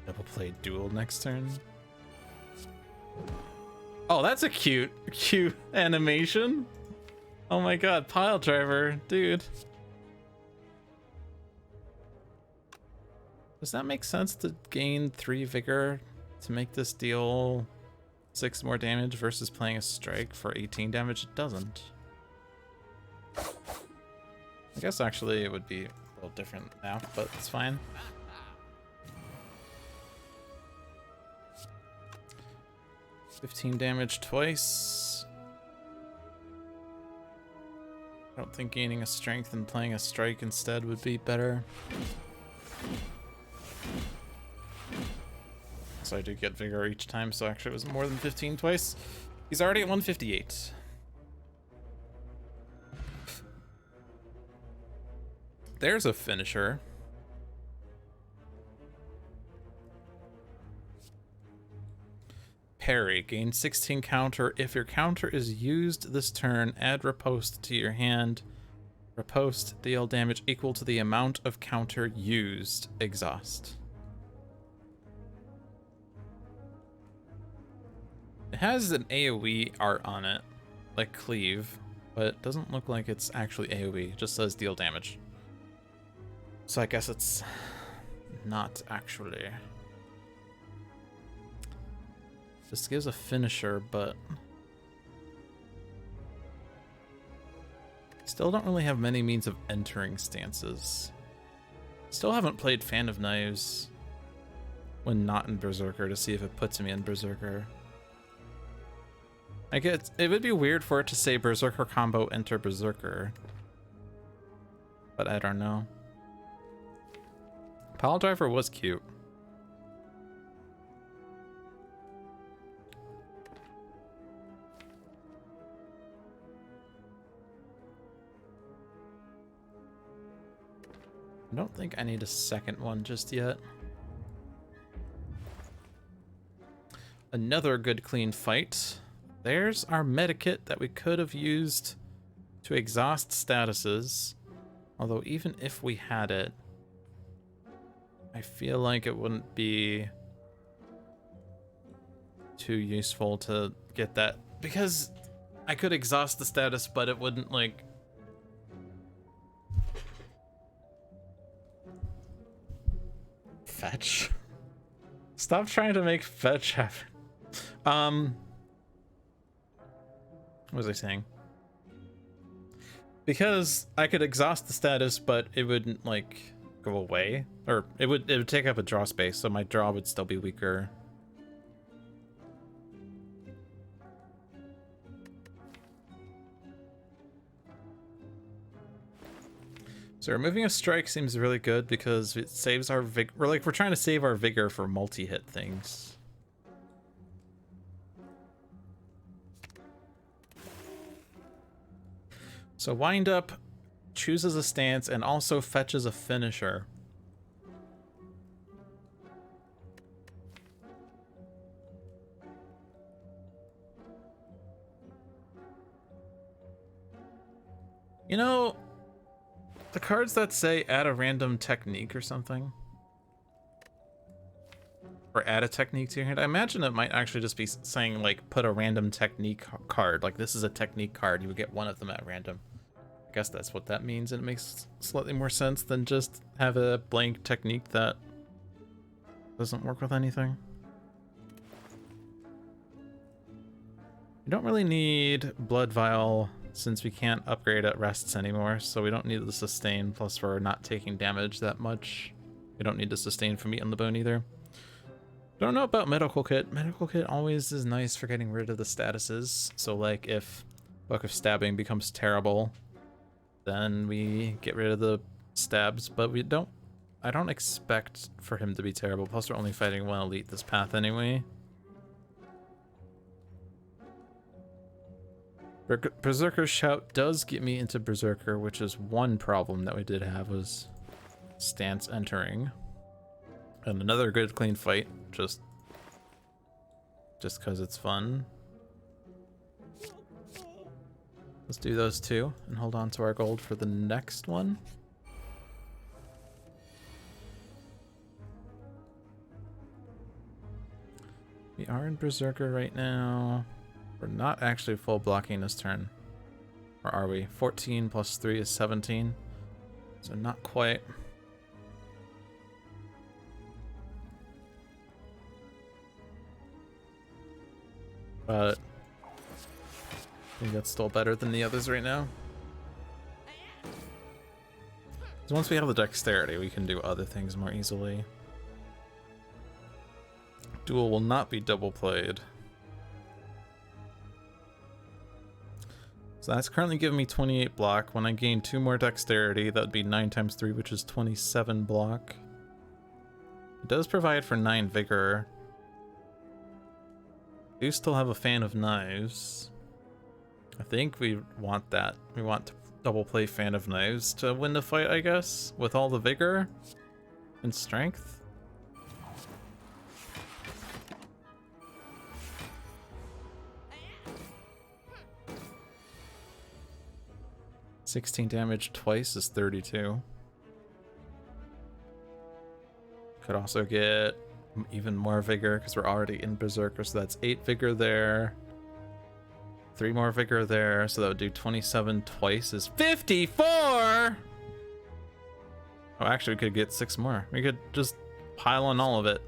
Double play duel next turn. Oh, that's a cute animation. Oh my god, pile driver, dude. Does that make sense to gain 3 vigor to make this deal 6 more damage versus playing a strike for 18 damage? It doesn't. I guess actually it would be a little different now, but it's fine. $15 damage twice. I don't think gaining a strength and playing a strike instead would be better. So I did get vigor each time, so actually it was more than 15 twice. He's already at 158. There's a finisher. Parry. Gain 16 counter. If your counter is used this turn, add riposte to your hand. Riposte, deal damage equal to the amount of counter used. Exhaust. It has an AoE art on it, like cleave, but it doesn't look like it's actually AoE. It just says deal damage. So I guess it's not actually. This gives a finisher, but still don't really have many means of entering stances. Still haven't played Fan of Knives when not in Berserker to see if it puts me in Berserker. I guess it would be weird for it to say Berserker combo enter Berserker, but I don't know. Pile Driver was cute. I don't think I need a second one just yet. Another good clean fight. There's our medikit that we could have used to exhaust statuses. Although even if we had it, I feel like it wouldn't be too useful to get that, because I could exhaust the status, but it wouldn't like fetch. Stop trying to make fetch happen. What was I saying? Because I could exhaust the status, but it wouldn't like go away, or it would take up a draw space, so my draw would still be weaker. So removing a strike seems really good because it saves our vigor. We're trying to save our vigor for multi-hit things. So wind up chooses a stance and also fetches a finisher. You know, the cards that say add a random technique or something, or add a technique to your hand, I imagine it might actually just be saying like put a random technique card, like this is a technique card, you would get one of them at random. I guess that's what that means, and it makes slightly more sense than just have a blank technique that doesn't work with anything. You don't really need Blood Vial since we can't upgrade at rests anymore, so we don't need the sustain, plus we're not taking damage that much. We don't need to sustain from Meat on the Bone either. Don't know about Medical Kit. Medical Kit always is nice for getting rid of the statuses. So like if Book of Stabbing becomes terrible, then we get rid of the stabs, but I don't expect for him to be terrible. Plus we're only fighting one elite this path anyway. Berserker's Shout does get me into Berserker, which is one problem that we did have, was stance entering. And another good clean fight, just just because it's fun. Let's do those two and hold on to our gold for the next one. We are in Berserker right now. We're not actually full blocking this turn. Or are we? 14 plus 3 is 17. So not quite. But I think that's still better than the others right now. Because once we have the dexterity, we can do other things more easily. Duel will not be double played. So that's currently giving me 28 block. When I gain 2 more dexterity, that would be 9 times 3, which is 27 block. It does provide for 9 vigor. I do still have a fan of knives. I think we want that. We want to double play fan of knives to win the fight, I guess, with all the vigor and strength. 16 damage twice is 32. Could also get even more vigor because we're already in Berserker, so that's 8 vigor there. 3 more vigor there, so that would do 27 twice is 54! Oh, actually, we could get 6 more. We could just pile on all of it.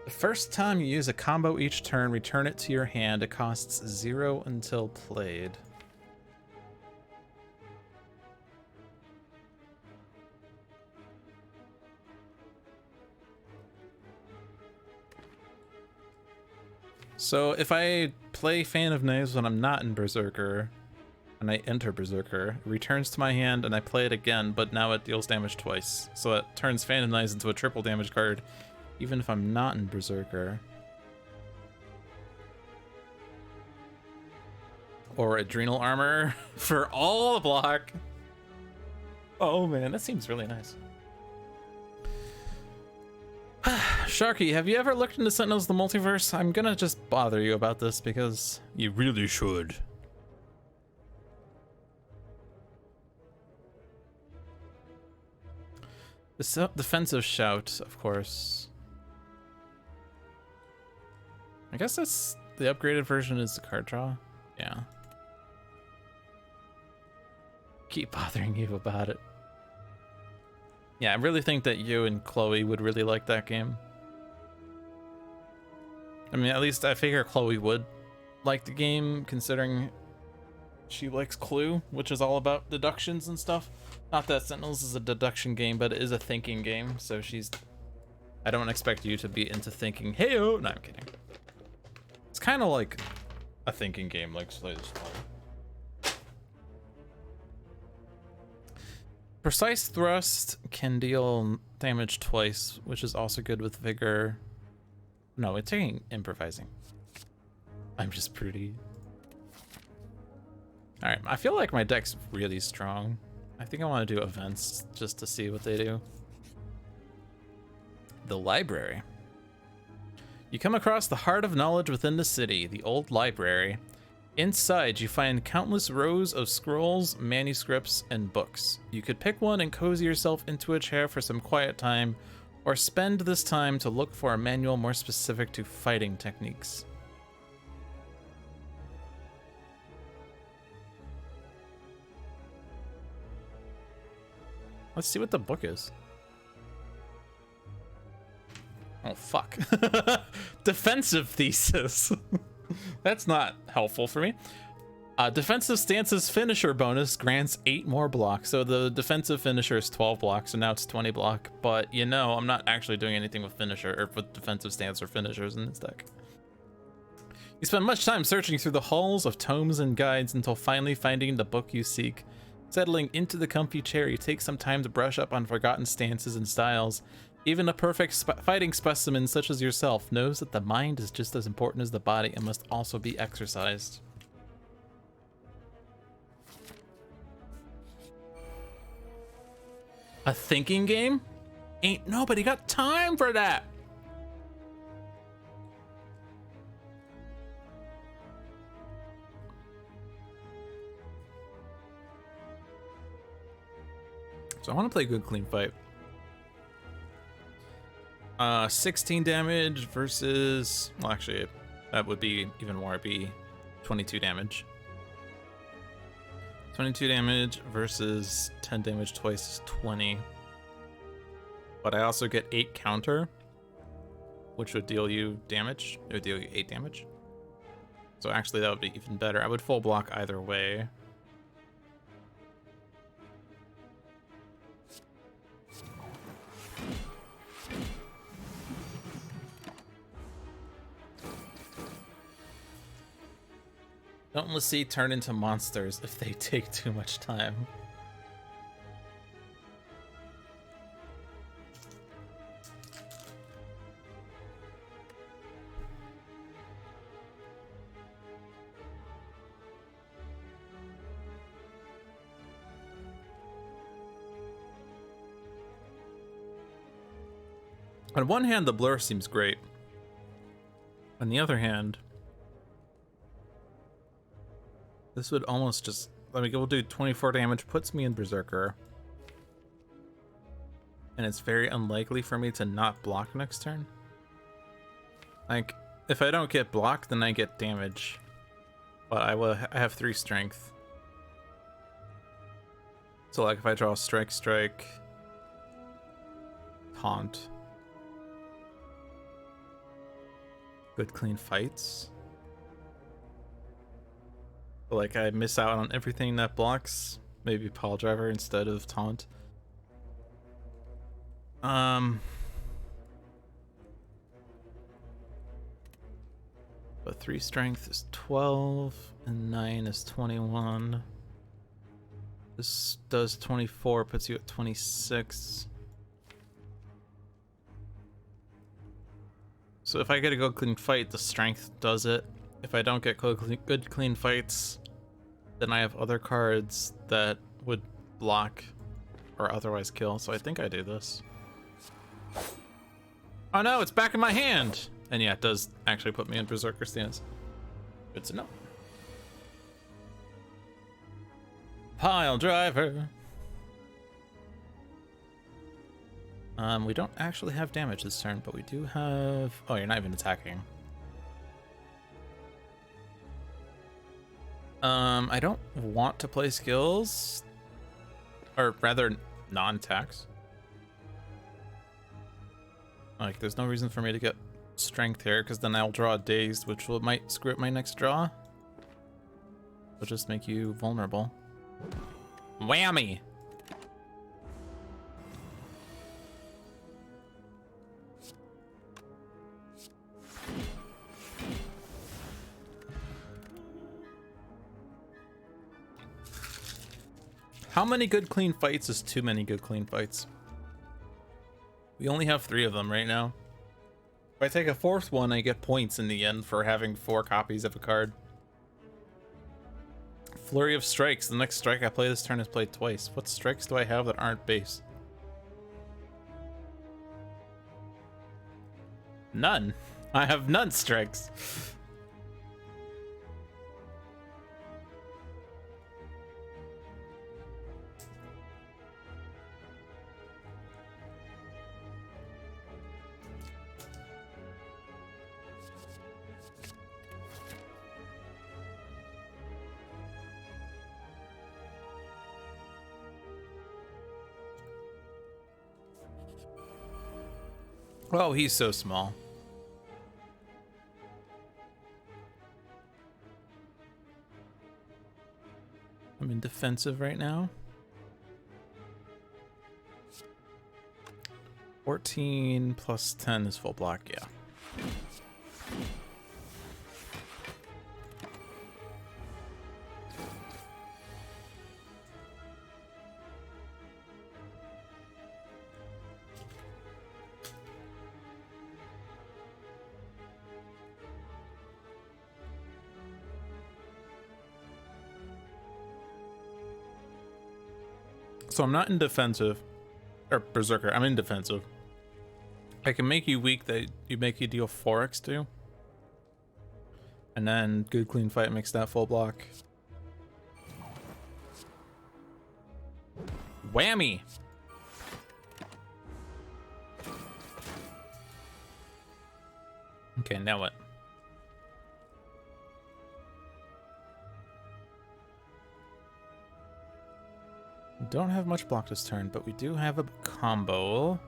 The first time you use a combo each turn, return it to your hand. It costs 0 until played. So if I play Fan of Knives when I'm not in Berserker, and I enter Berserker, it returns to my hand and I play it again, but now it deals damage twice. So it turns Fan of Knives into a triple damage card, even if I'm not in Berserker. Or Adrenal Armor for all the block. Oh man, that seems really nice. Sharky, have you ever looked into Sentinels of the Multiverse? I'm gonna just bother you about this because you really should. The defensive shout, of course. I guess that's the upgraded version is the card draw. Yeah. Keep bothering you about it. Yeah, I really think that you and Chloe would really like that game. I mean, at least I figure Chloe would like the game, considering she likes Clue, which is all about deductions and stuff. Not that Sentinels is a deduction game, but it is a thinking game, so she's... I don't expect you to be into thinking, hey-oh! No, I'm kidding. It's kind of like a thinking game, like Slay the Spire. Precise Thrust can deal damage twice, which is also good with Vigor. No, it's taking Improvising. I'm just pretty. Alright, I feel like my deck's really strong. I think I want to do events just to see what they do. The library. You come across the heart of knowledge within the city, the old library. Inside, you find countless rows of scrolls, manuscripts, and books. You could pick one and cozy yourself into a chair for some quiet time, or spend this time to look for a manual more specific to fighting techniques. Let's see what the book is. Oh, fuck. Defensive thesis. That's not helpful for me. Defensive stance's finisher bonus grants 8 more blocks. So the defensive finisher is 12 blocks, so now it's 20 block. But you know, I'm not actually doing anything with finisher or with defensive stance or finishers in this deck. You spend much time searching through the halls of tomes and guides until finally finding the book you seek. Settling into the comfy chair, you take some time to brush up on forgotten stances and styles, Even a perfect fighting specimen such as yourself knows that the mind is just as important as the body and must also be exercised. A thinking game? Ain't nobody got time for that. So I want to play a good clean fight. 16 damage versus, well, actually that would be even more. It'd be 22 damage. 22 damage versus 10 damage twice is 20. But I also get 8 counter, which would deal you damage. It would deal you 8 damage. So actually that would be even better. I would full block either way. Don't let's see turn into monsters if they take too much time. On one hand, the blur seems great. On the other hand, this would almost just, let me go, we'll do 24 damage, puts me in Berserker. And it's very unlikely for me to not block next turn. Like, if I don't get blocked, then I get damage. But I have 3 strength. So like if I draw strike, taunt. Good clean fights. But like I miss out on everything that blocks. Maybe Pile Driver instead of taunt. But 3 strength is 12 and 9 is 21. This does 24, puts you at 26. So if I get a good clean fight, the strength does it. If I don't get good clean fights, then I have other cards that would block or otherwise kill. So I think I do this. Oh no, it's back in my hand! And yeah, it does actually put me in Berserker stance. Good to know. Pile Driver. We don't actually have damage this turn, but we do have... Oh, you're not even attacking. I don't want to play skills. Or rather, non-attacks. Like, there's no reason for me to get strength here, because then I'll draw Dazed, which might screw up my next draw. It'll just make you vulnerable. Whammy! How many good clean fights is too many good clean fights? We only have 3 of them right now. If I take a 4th one, I get points in the end for having 4 copies of a card. Flurry of Strikes. The next strike I play this turn is played twice. What strikes do I have that aren't base? None. I have none strikes. Oh, he's so small. I'm in defensive right now. 14 plus 10 is full block, yeah. So I'm not in defensive, or berserker. I'm in defensive. I can make you weak that you make you deal 4x2. And then good clean fight makes that full block. Whammy! Okay, now what? Don't have much block this turn, but we do have a combo.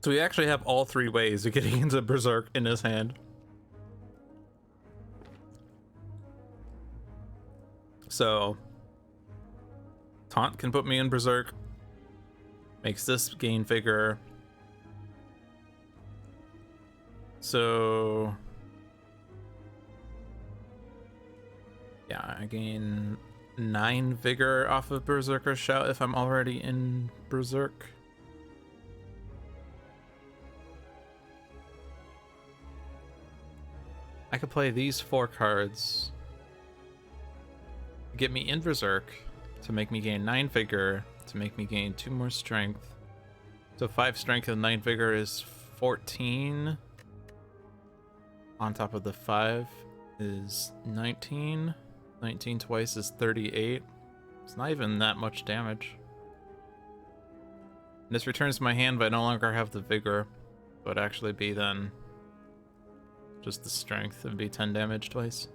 So we actually have all three ways of getting into Berserk in his hand. So Taunt can put me in Berserk. Makes this gain vigor. So yeah, I gain 9 vigor off of Berserker's Shout if I'm already in Berserk. I could play these 4 cards to get me in Berserk, to make me gain 9 vigor, to make me gain 2 more strength. So 5 strength and 9 vigor is 14. On top of the 5 is 19. 19 twice is 38. It's not even that much damage. And this returns to my hand, but I no longer have the vigor. So it'd actually be then just the strength. It would be 10 damage twice.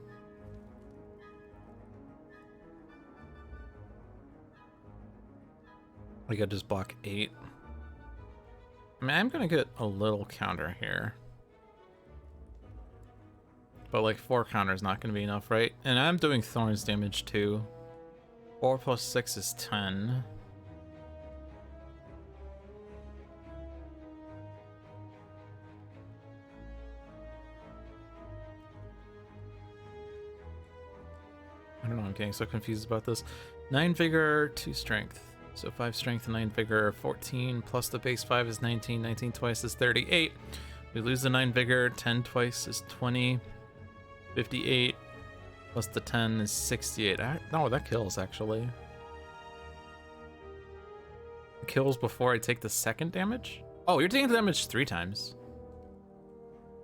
I could just block 8. I mean, I'm gonna get a little counter here. But like 4 counter is not gonna be enough, right? And I'm doing Thorns damage too. 4 plus 6 is 10. I don't know, I'm getting so confused about this. 9 vigor, 2 strength. So 5 strength and 9 vigor, 14 plus the base 5 is 19. 19 twice is 38. We lose the 9 vigor, 10 twice is 20. 58 plus the 10 is 68. No, that kills actually. It kills before I take the second damage? Oh, you're taking the damage 3 times.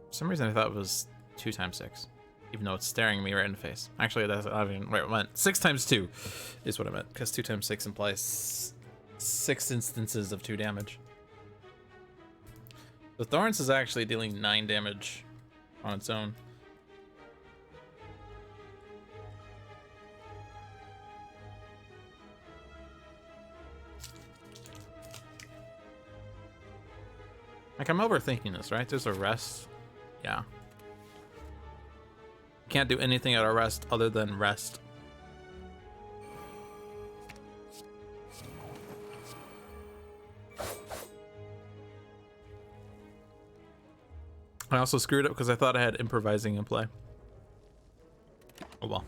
For some reason I thought it was 2 times 6. Even though it's staring me right in the face. Actually, that's not even where it went. 6 times 2 is what I meant, because 2 times 6 implies 6 instances of 2 damage. The Thorns is actually dealing 9 damage on its own. Like, I'm overthinking this, right? There's a rest. Yeah. Can't do anything at a rest other than rest. I also screwed up because I thought I had improvising in play. Oh well.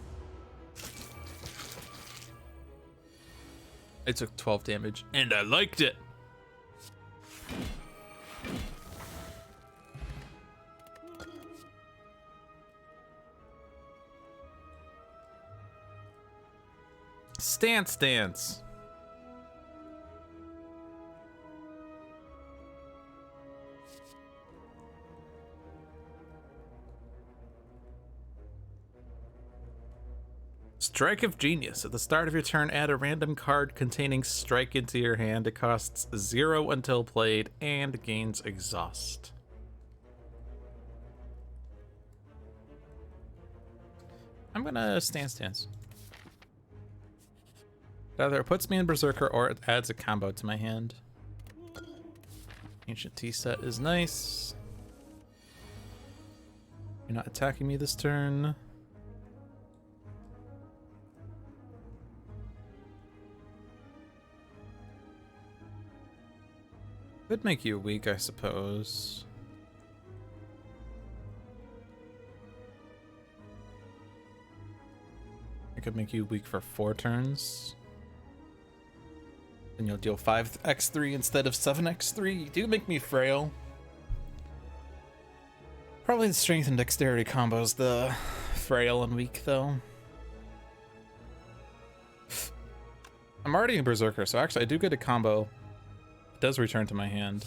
I took 12 damage and I liked it. Stance. Strike of Genius. At the start of your turn, add a random card containing strike into your hand. It costs 0 until played and gains exhaust. I'm gonna stance. Either it puts me in Berserker or it adds a combo to my hand. Ancient Tea Set is nice. You're not attacking me this turn. Could make you weak, I suppose. I could make you weak for 4 turns. And you'll deal 5x3 instead of 7x3. You do make me frail. Probably the strength and dexterity combos, the frail and weak, though. I'm already a berserker, so actually I do get a combo. It does return to my hand.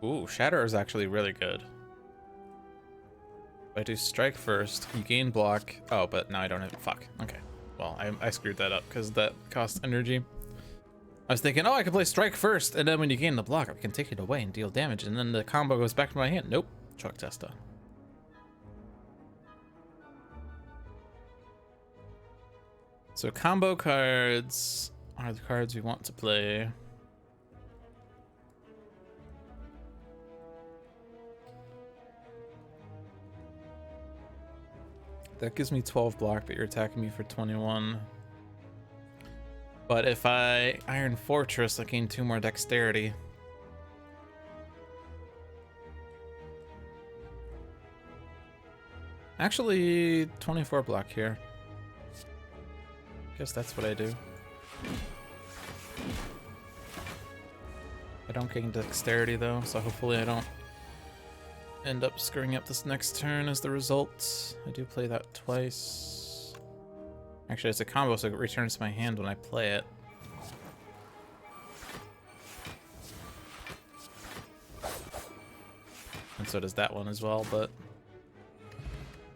Ooh, Shatter is actually really good. If I do strike first, you gain block. Oh, but now I don't have. Fuck. Okay. Well, I screwed that up because that costs energy. I was thinking, oh, I can play strike first, and then when you gain the block, I can take it away and deal damage, and then the combo goes back to my hand. Nope. Truck Testa. So combo cards are the cards we want to play. That gives me 12 block, but you're attacking me for 21. But if I Iron Fortress, I gain 2 more dexterity. Actually, 24 block here. Guess that's what I do. I don't gain dexterity though, so hopefully I don't end up screwing up this next turn as the result. I do play that twice. Actually, it's a combo, so it returns to my hand when I play it. And so does that one as well, but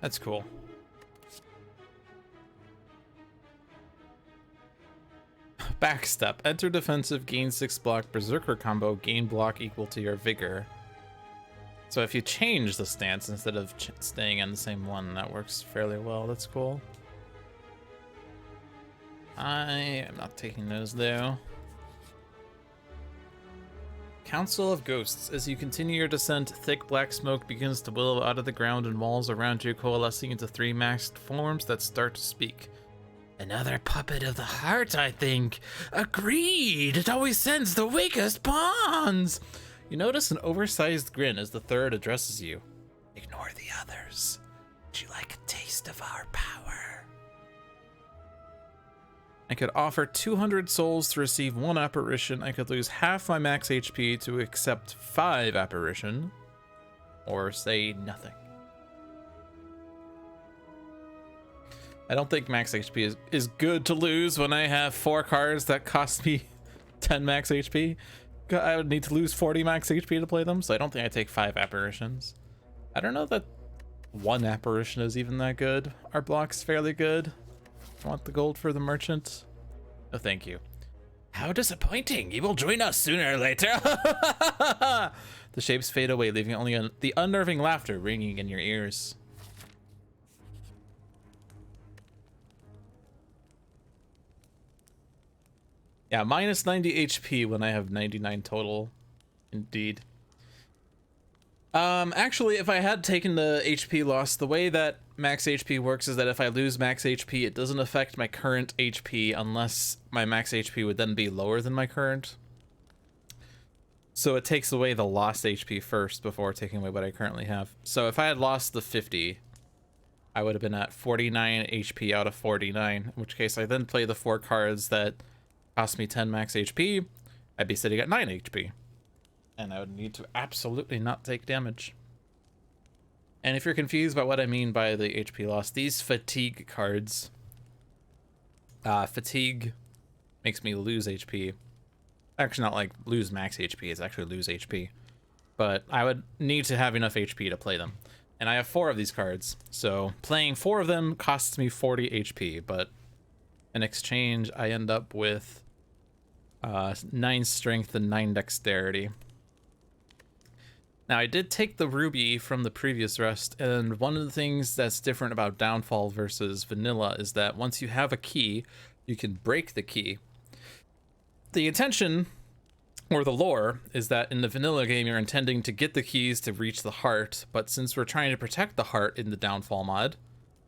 that's cool. Backstep. Enter defensive, gain 6 block, berserker combo, gain block equal to your vigor. So if you change the stance instead of staying on the same one, that works fairly well. That's cool. I am not taking those though. Council of Ghosts. As you continue your descent, thick black smoke begins to billow out of the ground and walls around you, coalescing into 3 masked forms that start to speak. Another puppet of the heart, I think. Agreed! It always sends the weakest pawns! You notice an oversized grin as the third addresses you. Ignore the others. Would you like a taste of our power? I could offer 200 souls to receive 1 apparition. I could lose half my max HP to accept 5 apparition. Or say nothing. I don't think max HP is good to lose when I have 4 cards that cost me 10 max HP. I would need to lose 40 max HP to play them, so I don't think I take 5 apparitions. I don't know that 1 apparition is even that good. Our block's fairly good. I want the gold for the merchant. Oh, thank you. How disappointing! You will join us sooner or later. The shapes fade away, leaving only the unnerving laughter ringing in your ears. Yeah, minus 90 HP when I have 99 total. Indeed. Actually, if I had taken the HP loss, the way that max HP works is that if I lose max HP, it doesn't affect my current HP unless my max HP would then be lower than my current. So it takes away the lost HP first before taking away what I currently have. So if I had lost the 50, I would have been at 49 HP out of 49, in which case I then play the 4 cards that cost me 10 max HP, I'd be sitting at 9 HP. And I would need to absolutely not take damage. And if you're confused about what I mean by the HP loss, these fatigue cards, fatigue makes me lose HP. Actually, not like lose max HP, it's actually lose HP. But I would need to have enough HP to play them. And I have 4 of these cards, so playing 4 of them costs me 40 HP, but in exchange, I end up with 9 strength and 9 dexterity. Now, I did take the ruby from the previous rest, and one of the things that's different about Downfall versus Vanilla is that once you have a key, you can break the key. The intention, or the lore, is that in the Vanilla game, you're intending to get the keys to reach the heart, but since we're trying to protect the heart in the Downfall mod,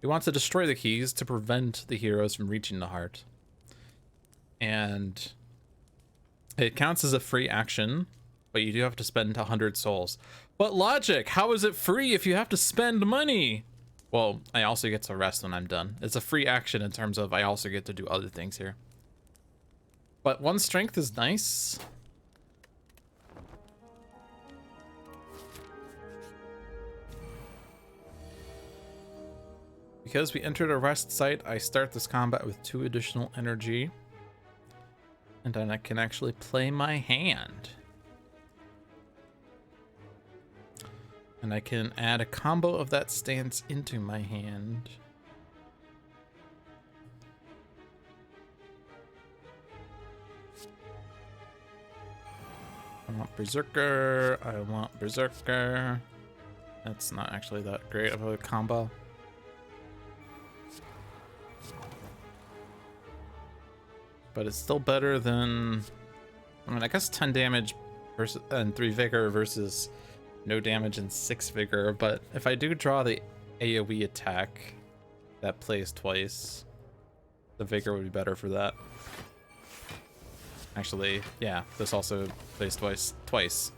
we want to destroy the keys to prevent the heroes from reaching the heart. and it counts as a free action, but you do have to spend 100 souls. But logic, how is it free if you have to spend money? Well, I also get to rest when I'm done. It's a free action in terms of I also get to do other things here. But 1 strength is nice. Because we entered a rest site, I start this combat with 2 additional energy. And then I can actually play my hand. And I can add a combo of that stance into my hand. I want Berserker. I want Berserker. That's not actually that great of a combo. But it's still better than, I mean, I guess 10 damage versus and 3 vigor versus no damage and 6 vigor. But if I do draw the AoE attack that plays twice, the vigor would be better for that. Actually, yeah, this also plays twice. Twice.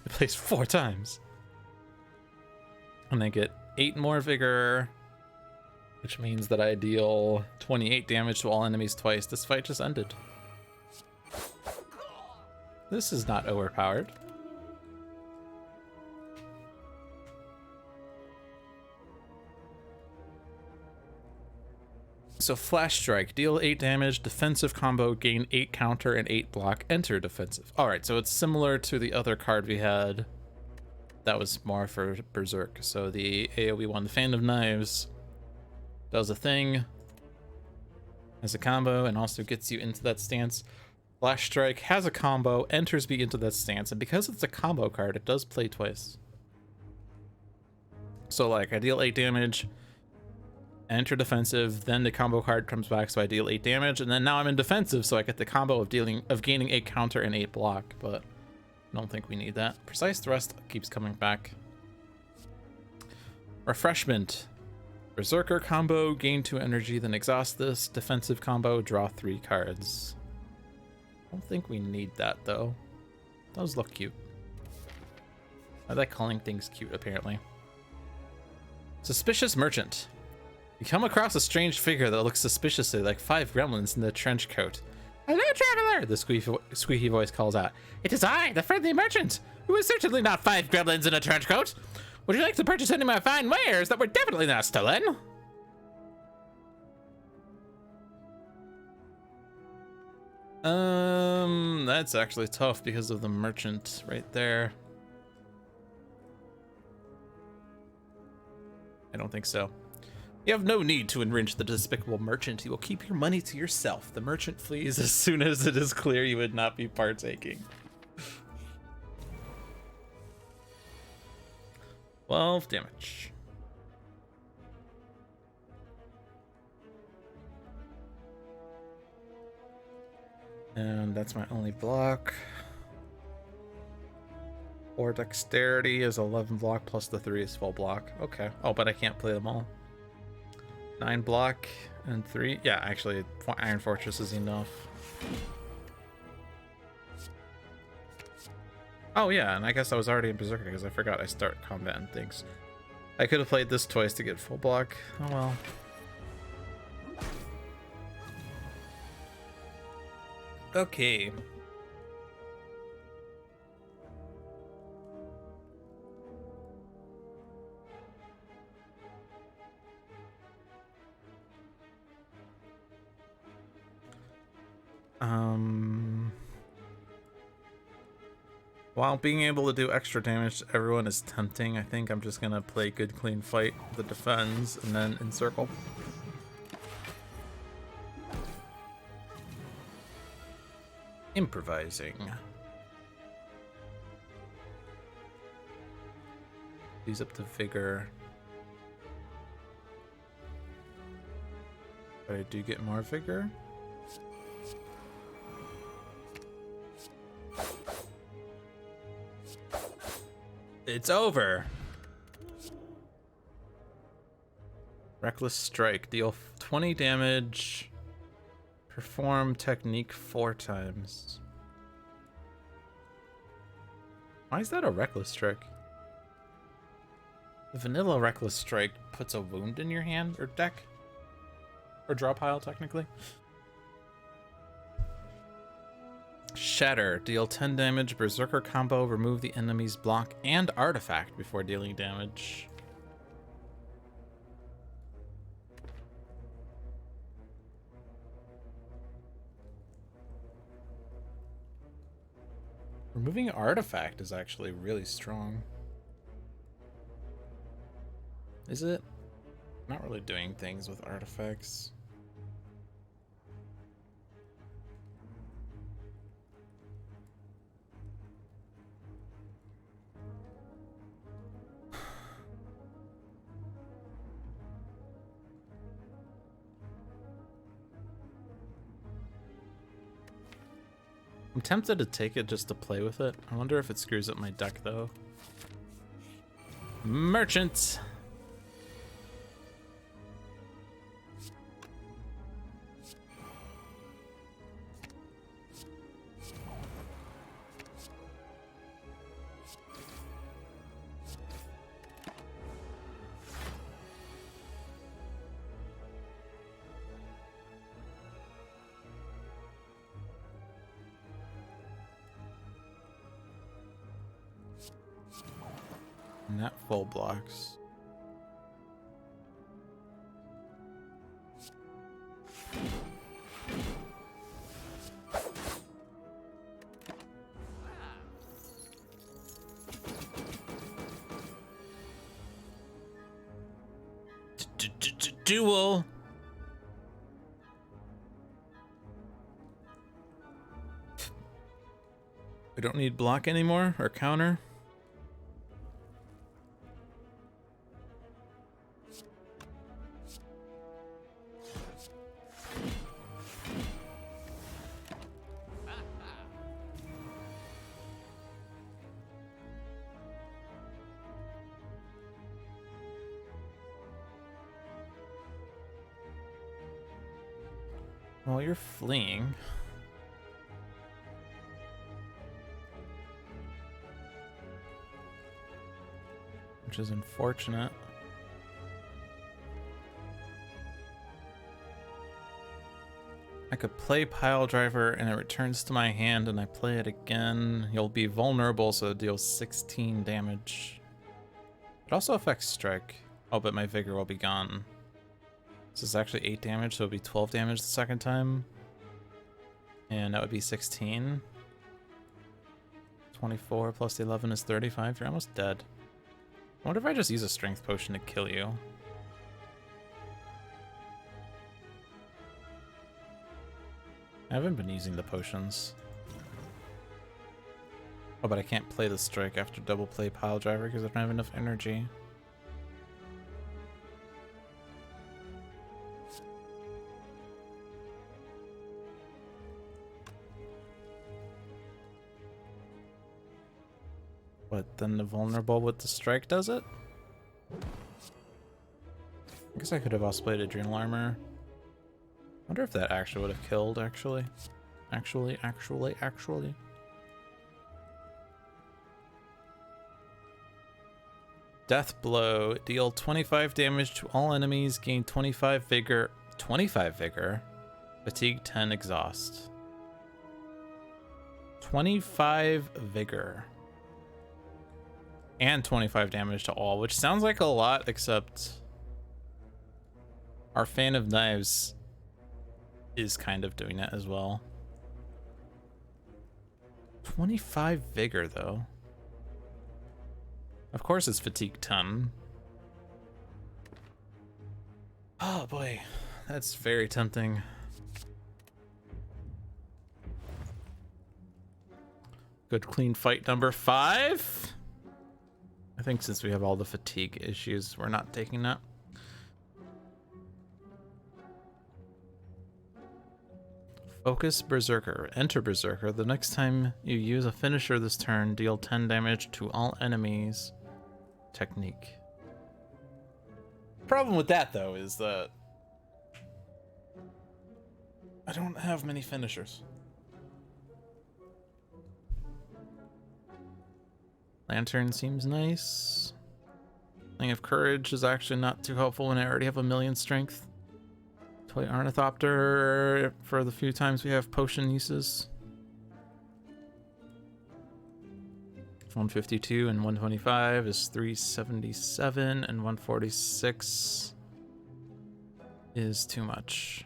It plays 4 times. And I get 8 more vigor, which means that I deal 28 damage to all enemies twice. This fight just ended. This is not overpowered. So Flash Strike, deal 8 damage, defensive combo, gain 8 counter and 8 block, enter defensive. Alright, so it's similar to the other card we had. That was more for Berserk. So the AoE one, the Fan of Knives, does a thing as a combo and also gets you into that stance. Flash Strike has a combo, enters me into that stance, and because it's a combo card, it does play twice. So like I deal 8 damage, enter defensive, then the combo card comes back, so I deal 8 damage, and then now I'm in defensive, so I get the combo of gaining 8 counter and 8 block, but I don't think we need that. Precise Thrust keeps coming back. Refreshment. Berserker combo, gain 2 energy, then exhaust this. Defensive combo, draw 3 cards. I don't think we need that though. Those look cute. I like calling things cute apparently. Suspicious Merchant. You come across a strange figure that looks suspiciously like 5 gremlins in a trench coat. Hello, traveler! The squeaky voice calls out. It is I, the friendly merchant, who is certainly not 5 gremlins in a trench coat. Would you like to purchase any of my fine wares that were definitely not stolen? That's actually tough because of the merchant right there. I don't think so. You have no need to enrich the despicable merchant. You will keep your money to yourself. The merchant flees as soon as it is clear you would not be partaking. 12 damage. And that's my only block. 4 dexterity is 11 block plus the 3 is full block. Okay. Oh, but I can't play them all. 9 block and 3. Yeah, actually, Iron Fortress is enough. Oh yeah, and I guess I was already in Berserker because I forgot I start combat and things. I could have played this twice to get full block. Oh well. Okay. While being able to do extra damage to everyone is tempting, I think I'm just gonna play good clean fight, the defends, and then encircle. Improvising. Use up the vigor. But I do get more vigor. It's over. Reckless Strike. Deal 20 damage Perform technique 4 times. Why is that a reckless trick? The vanilla reckless strike puts a wound in your hand or deck. Or draw pile, technically. Shatter. Deal 10 damage. Berserker combo. Remove the enemy's block and artifact before dealing damage. Removing artifact is actually really strong. Is it? Not really doing things with artifacts. I'm tempted to take it just to play with it. I wonder if it screws up my deck, though. Merchant! And that full blocks. Duel. We don't need block anymore or counter. Well, you're fleeing. Which is unfortunate. I could play Pile Driver and it returns to my hand and I play it again. You'll be vulnerable, so it deals 16 damage. It also affects Strike. Oh, but my Vigor will be gone. This is actually 8 damage, so it'll be 12 damage the second time. And that would be 16. 24 plus 11 is 35. You're almost dead. I wonder if I just use a strength potion to kill you. I haven't been using the potions. Oh, but I can't play the strike after double play Pile Driver because I don't have enough energy. But then the vulnerable with the strike does it? I guess I could have also played Adrenal Armor. Wonder if that actually would have killed, actually. Actually. Death Blow. Deal 25 damage to all enemies. Gain 25 vigor. 25 vigor? Fatigue 10 exhaust. 25 vigor. And 25 damage to all, which sounds like a lot, except our Fan of Knives is kind of doing that as well. 25 vigor, though. Of course it's fatigue 10. Oh boy, that's very tempting. Good clean fight number 5. I think since we have all the fatigue issues, we're not taking that. Focus Berserker. Enter Berserker. The next time you use a finisher this turn, deal 10 damage to all enemies. Technique. Problem with that, though, is that I don't have many finishers. Lantern seems nice. Thing of Courage is actually not too helpful when I already have 1,000,000 strength. Toy Ornithopter for the few times we have potion uses. 152 and 125 is 377, and 146 is too much.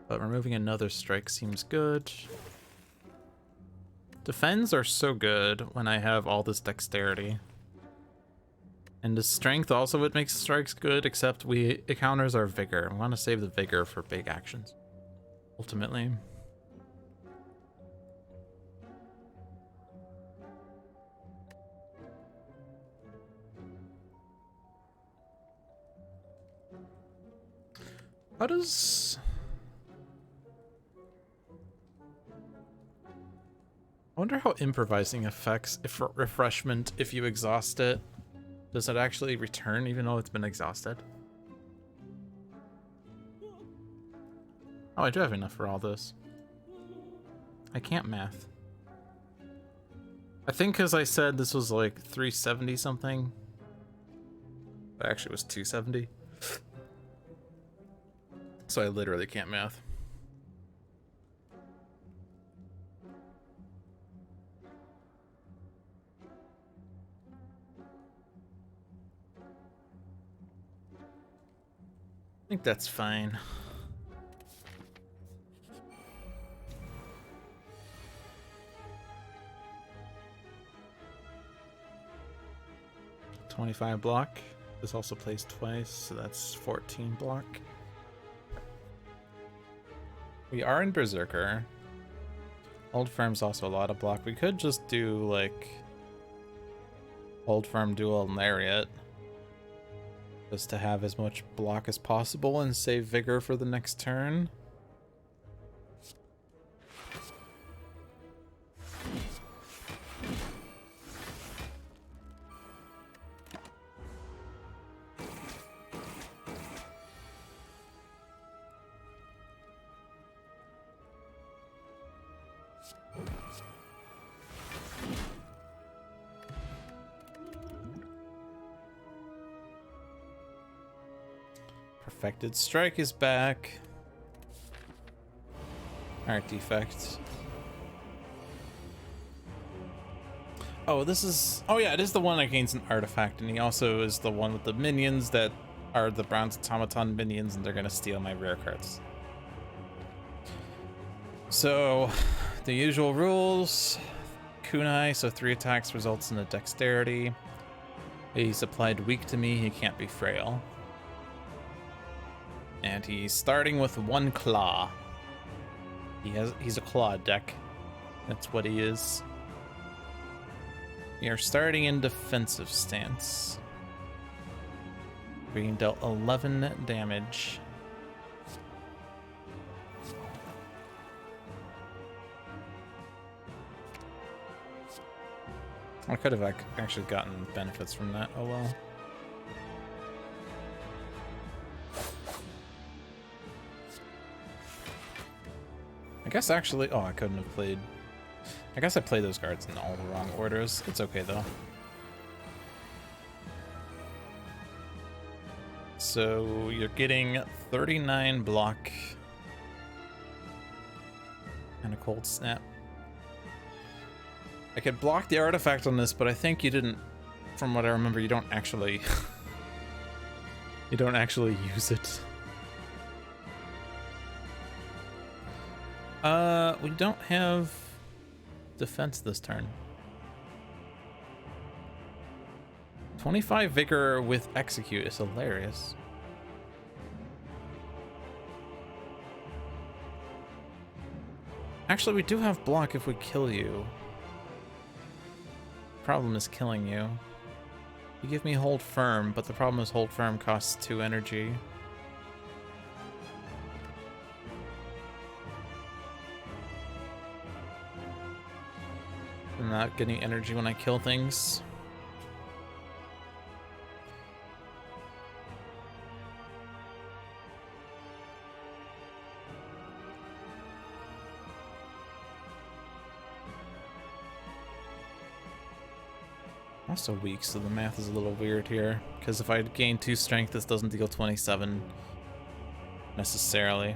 But removing another strike seems good. Defends are so good when I have all this dexterity. And the strength also what makes strikes good, except it counters our vigor. I want to save the vigor for big actions. Ultimately. How does... I wonder how improvising affects refreshment if you exhaust it. Does it actually return even though it's been exhausted? Oh, I do have enough for all this. I can't math. I think because I said this was like 370 something. It actually was 270. So I literally can't math. I think that's fine. $25 block. This also plays twice, so that's 14 block. We are in Berserker. Old Firm's also a lot of block. We could just do like Old Firm Dual Lariat. Just to have as much block as possible and save vigor for the next turn. Perfected Strike is back. Artifact. Oh, this is... Oh yeah, it is the one that gains an artifact, and he also is the one with the minions that are the Bronze Automaton minions, and they're gonna steal my rare cards. So, the usual rules. Kunai, so 3 attacks results in a dexterity. He's applied weak to me, he can't be frail. And he's starting with 1 claw. He's a claw deck. That's what he is. We are starting in defensive stance. Being dealt 11 damage. I could have actually gotten benefits from that. Oh well. I guess actually... Oh, I couldn't have played... I guess I played those cards in all the wrong orders. It's okay, though. So, you're getting 39 block. And a cold snap. I could block the artifact on this, but I think you didn't... From what I remember, you don't actually... you don't actually use it. We don't have defense this turn. 25 vigor with execute is hilarious. Actually, we do have block if we kill you. Problem is killing you. You give me hold firm, but the problem is hold firm costs 2 energy. I'm not getting energy when I kill things. Also weak, so the math is a little weird here. Because if I gain 2 strength, this doesn't deal 27 necessarily.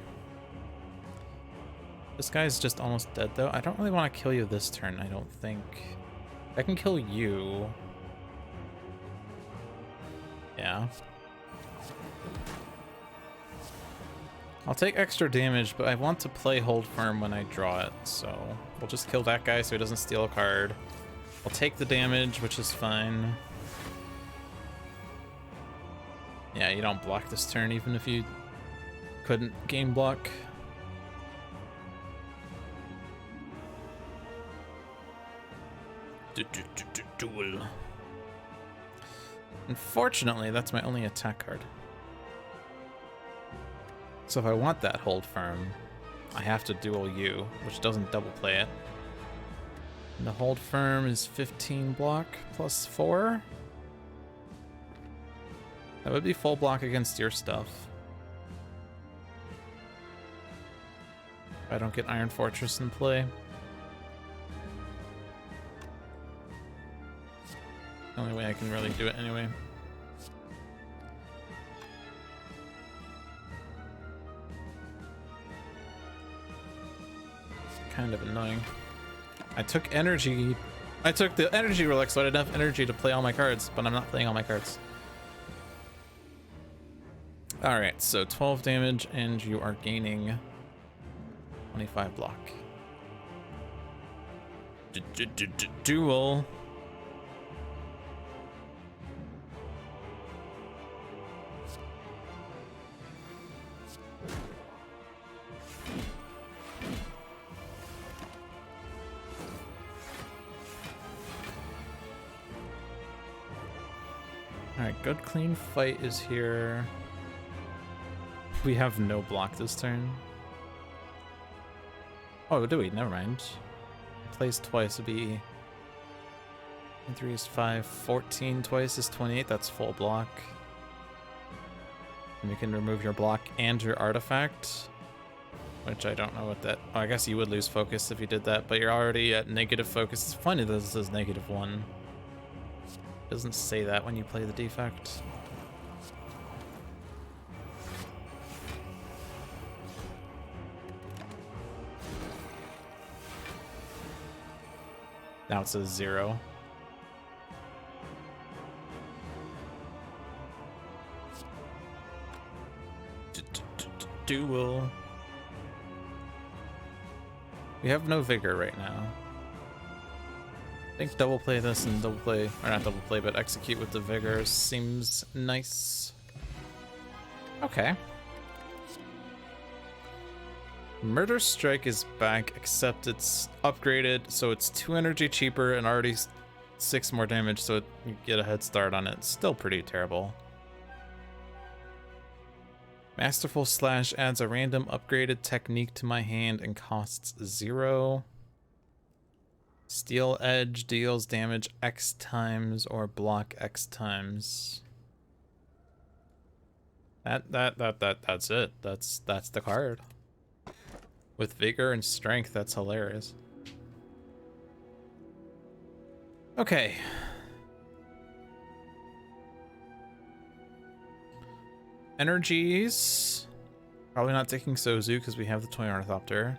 This guy's just almost dead, though. I don't really want to kill you this turn, I don't think. I can kill you. Yeah. I'll take extra damage, but I want to play Hold Firm when I draw it, so we'll just kill that guy so he doesn't steal a card. I'll take the damage, which is fine. Yeah, you don't block this turn, even if you couldn't game block. Duel. Unfortunately, that's my only attack card. So if I want that Hold Firm, I have to duel you, which doesn't double play it. And the Hold Firm is 15 block plus 4. That would be full block against your stuff. If I don't get Iron Fortress in play. The only way I can really do it anyway. Kind of annoying. I took energy. I took the energy relic, so I didn't have energy to play all my cards, but I'm not playing all my cards. Alright, so 12 damage, and you are gaining 25 block. Duel. Alright, good clean fight is here. We have no block this turn. Oh, do we? Never mind. Plays twice would be 3 is 5, 14 twice is 28. That's full block. And you can remove your block and your artifact, which I don't know what that. Oh, I guess you would lose focus if you did that, but you're already at negative focus. It's funny that this is -1. It doesn't say that when you play the defect. Now it says 0. Duel. We have no vigor right now. I think double play this and double play, or not double play, but execute with the vigor seems nice. Okay. Murder Strike is back, except it's upgraded, so it's 2 energy cheaper and already 6 more damage, so you get a head start on it. Still pretty terrible. Masterful Slash adds a random upgraded technique to my hand and costs 0. Steel Edge deals damage X times or block X times. That's it. That's the card. With vigor and strength, that's hilarious. Okay. Energies. Probably not taking Sozu because we have the Toy Ornithopter.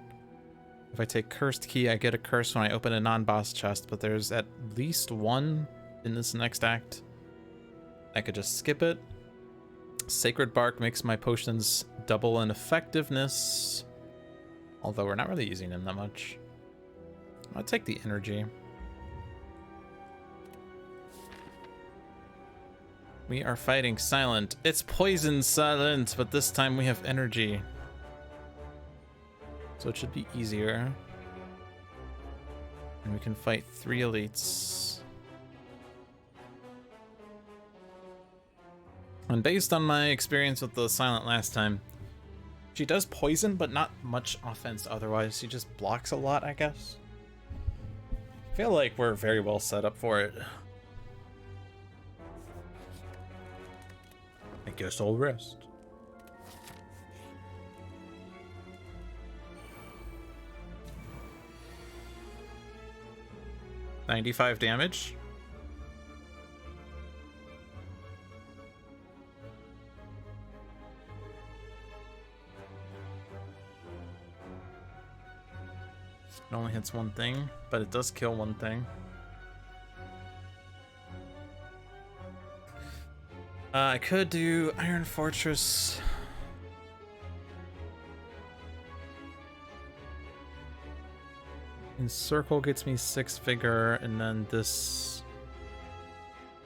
If I take Cursed Key, I get a curse when I open a non-boss chest, but there's at least one in this next act. I could just skip it. Sacred Bark makes my potions double in effectiveness. Although we're not really using them that much. I'll take the energy. We are fighting Silent. It's Poison Silent, but this time we have energy. So it should be easier. And we can fight 3 elites. And based on my experience with the Silent last time, she does poison, but not much offense otherwise. She just blocks a lot, I guess. I feel like we're very well set up for it. I guess I'll rest. $95 damage. It only hits one thing, but it does kill one thing. I could do Iron Fortress. Encircle gets me 6 vigor, and then this,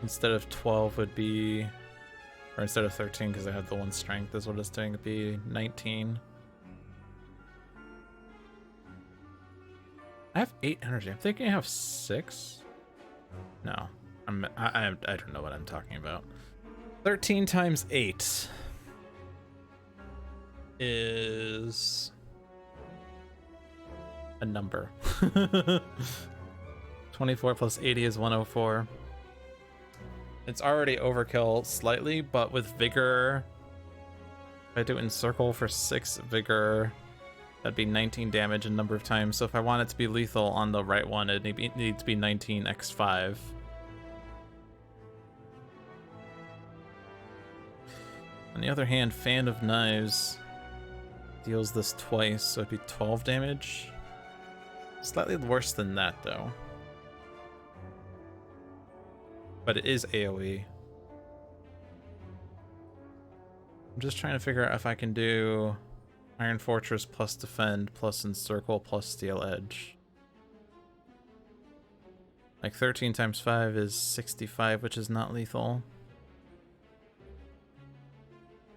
instead of 12, would be, or instead of 13, because I have the 1 strength, is what it's doing, it'd be 19. I have 8 energy. I'm thinking I have 6. No, I don't know what I'm talking about. 13 times 8 is a number. 24 plus 80 is 104. It's already overkill slightly, but with vigor, if I do encircle for 6 vigor, that'd be 19 damage a number of times. So if I want it to be lethal on the right one, it needs to be 19 x 5. On the other hand, Fan of Knives deals this twice, so it'd be 12 damage. Slightly worse than that, though. But it is AoE. I'm just trying to figure out if I can do Iron Fortress plus Defend plus Encircle plus Steel Edge. Like 13 times 5 is 65, which is not lethal.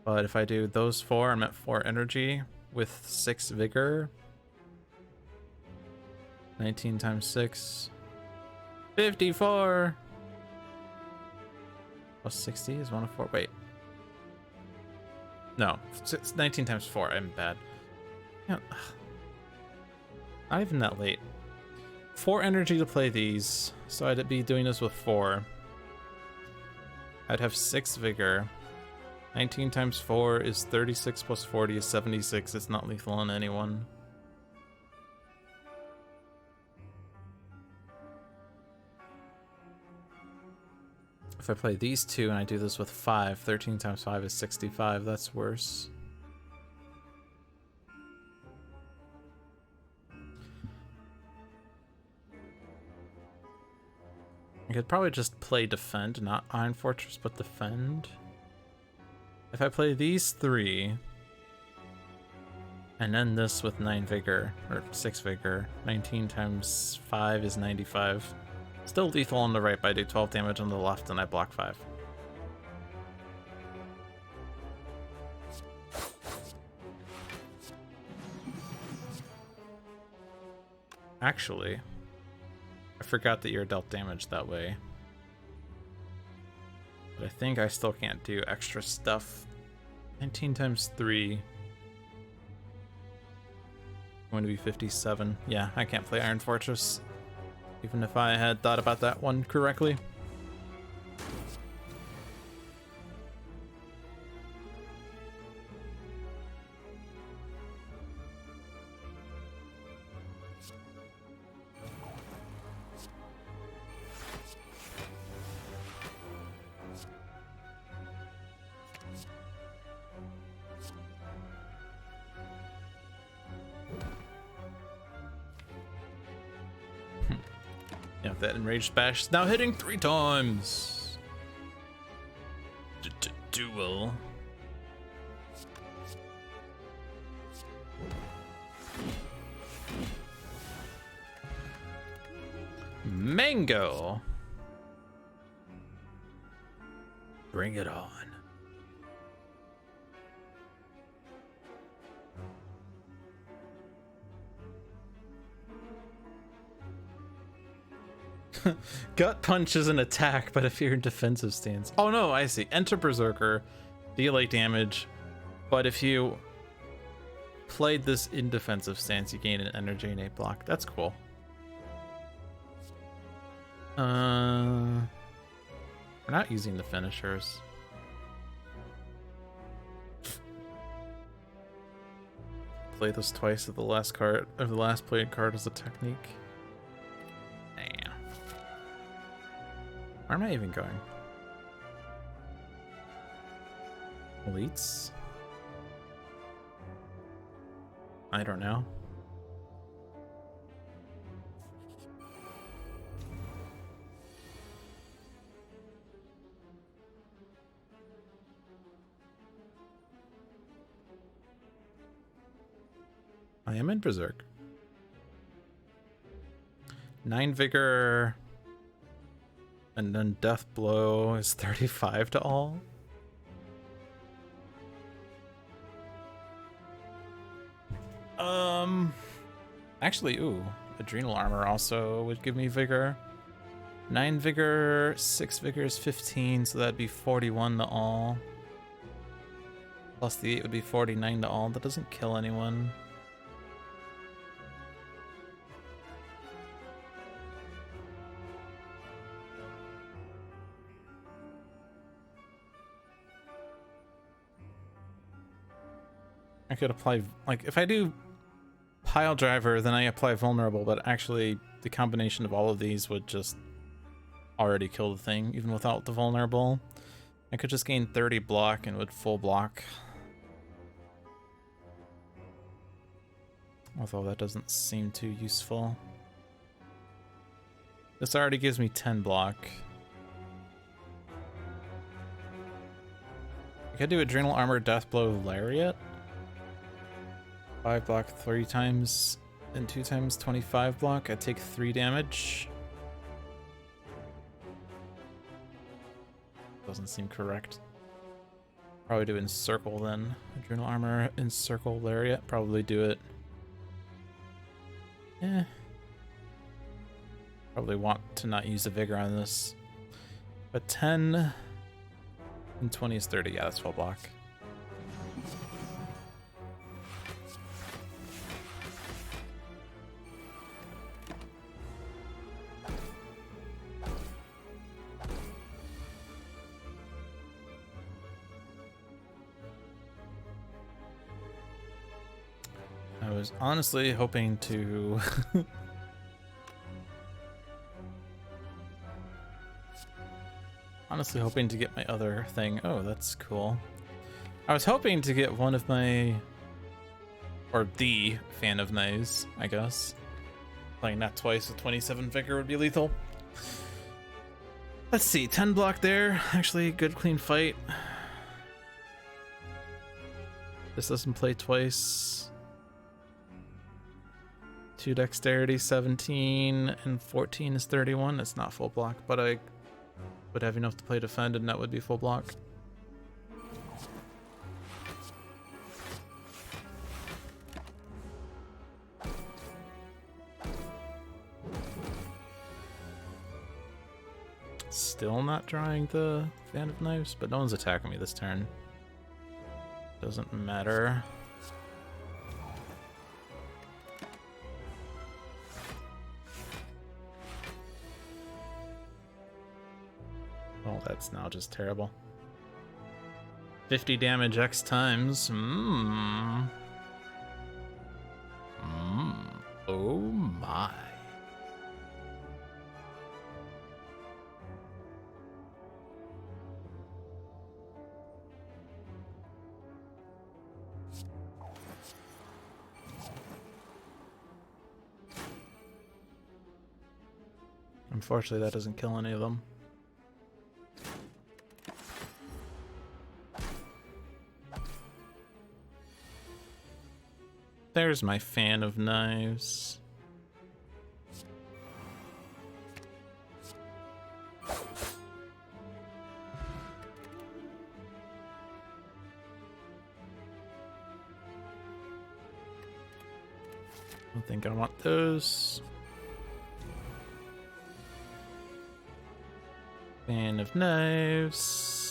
But if I do those 4, I'm at 4 energy with 6 vigor. 19 times 6. 54! Plus 60 is 104. Wait. No, 19 times 4. I'm bad. Yeah, not even that late. 4 energy to play these, so I'd be doing this with 4. I'd have 6 vigor. 19 times 4 is 36 plus 40 is 76. It's not lethal on anyone. If I play these 2 and I do this with 5, 13 times 5 is 65. That's worse. I could probably just play Defend, not Iron Fortress, but Defend. If I play these 3, and then this with 9 vigor, or 6 vigor, 19 times 5 is 95. Still lethal on the right, but I do 12 damage on the left and I block 5. Actually, I forgot that you're dealt damage that way. But I think I still can't do extra stuff. 19 times 3. Going to be 57. Yeah, I can't play Iron Fortress, even if I had thought about that one correctly. Yeah, that enraged bash is now hitting 3 times. Duel. Mango. Bring it on. Gut punch is an attack, but if you're in defensive stance. Oh no, I see. Enter Berserker, deal 8 damage, but if you played this in defensive stance, you gain an energy and 8 block. That's cool. We're not using the finishers. Play this twice at the last card, or the last played card as a technique. Damn. Where am I even going? Elites? I don't know. I am in Berserk. 9 Vigor. And then Death Blow is 35 to all. Actually, ooh, Adrenal Armor also would give me Vigor. 9 Vigor, 6 Vigor is 15, so that'd be 41 to all. Plus the 8 would be 49 to all. That doesn't kill anyone. I could apply, like, if I do Pile Driver, then I apply Vulnerable, but actually the combination of all of these would just already kill the thing, even without the Vulnerable. I could just gain 30 block and would full block. Although that doesn't seem too useful. This already gives me 10 block. I could do Adrenal Armor, Death Blow, Lariat. 5 block 3 times and 2 times 25 block. I take 3 damage. Doesn't seem correct. Probably do Encircle then. Adrenal Armor, Encircle, Lariat. Probably do it. Eh. Probably want to not use the Vigor on this. But 10 and 20 is 30. Yeah, that's 12 block. I was honestly hoping to get my other thing. Oh, that's cool. I was hoping to get one of my, or the Fan of Knives, I guess. Playing that twice with 27 Vigor would be lethal. Let's see, 10 block there. Actually, good clean fight. This doesn't play twice. 2 dexterity, 17, and 14 is 31. It's not full block, but I would have enough to play defend, and that would be full block. Still not drawing the Fan of Knives, but no one's attacking me this turn. Doesn't matter. Oh, that's now just terrible. 50 damage X times. Oh my. Unfortunately, that doesn't kill any of them. There's my Fan of Knives. I think I want those. Fan of Knives.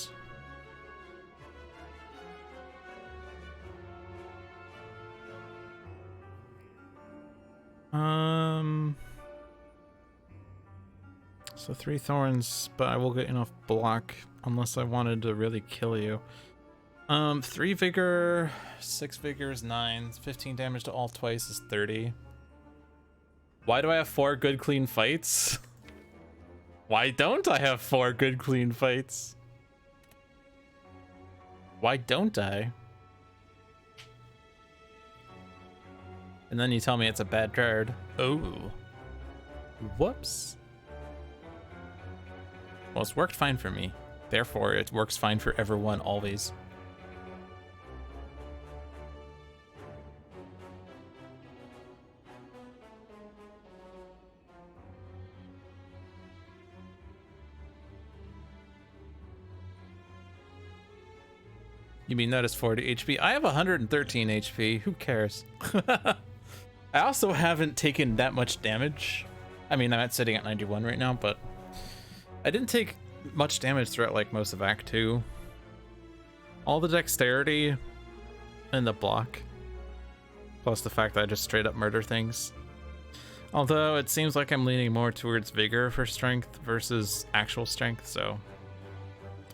So 3 thorns, but I will get enough block unless I wanted to really kill you. 3 vigor, 6 vigor is 9, 15 damage to all twice is 30. Why do I have 4 good clean fights? Why don't I have 4 good clean fights? Why don't I? And then you tell me it's a bad card. Oh. Whoops. Well, it's worked fine for me. Therefore, it works fine for everyone always. You mean that is 40 HP? I have 113 HP. Who cares? I also haven't taken that much damage. I mean, I'm not sitting at 91 right now, but I didn't take much damage throughout like most of Act 2. All the dexterity and the block, plus the fact that I just straight up murder things. Although it seems like I'm leaning more towards vigor for strength versus actual strength, so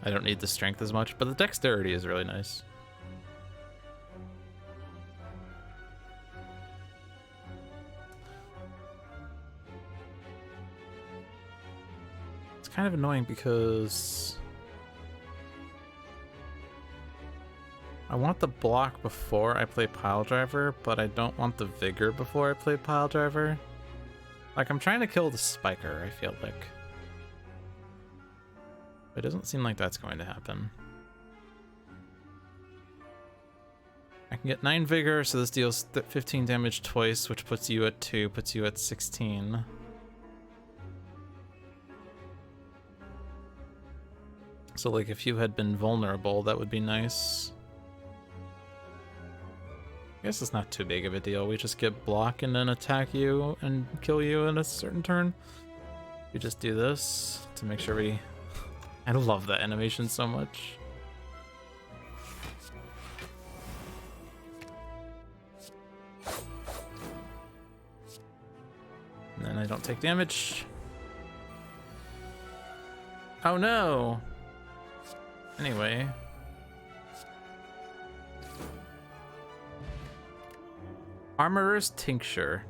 I don't need the strength as much, but the dexterity is really nice. It's kind of annoying because I want the block before I play Pile Driver, but I don't want the vigor before I play Pile Driver. Like, I'm trying to kill the Spiker, I feel like. It doesn't seem like that's going to happen. I can get 9 vigor, so this deals 15 damage twice, which puts you at 2, puts you at 16. So, like, if you had been vulnerable, that would be nice. I guess it's not too big of a deal. We just get block and then attack you and kill you in a certain turn. We just do this to make sure we... I love that animation so much. And then I don't take damage. Oh no! Anyway. Armorer's Tincture.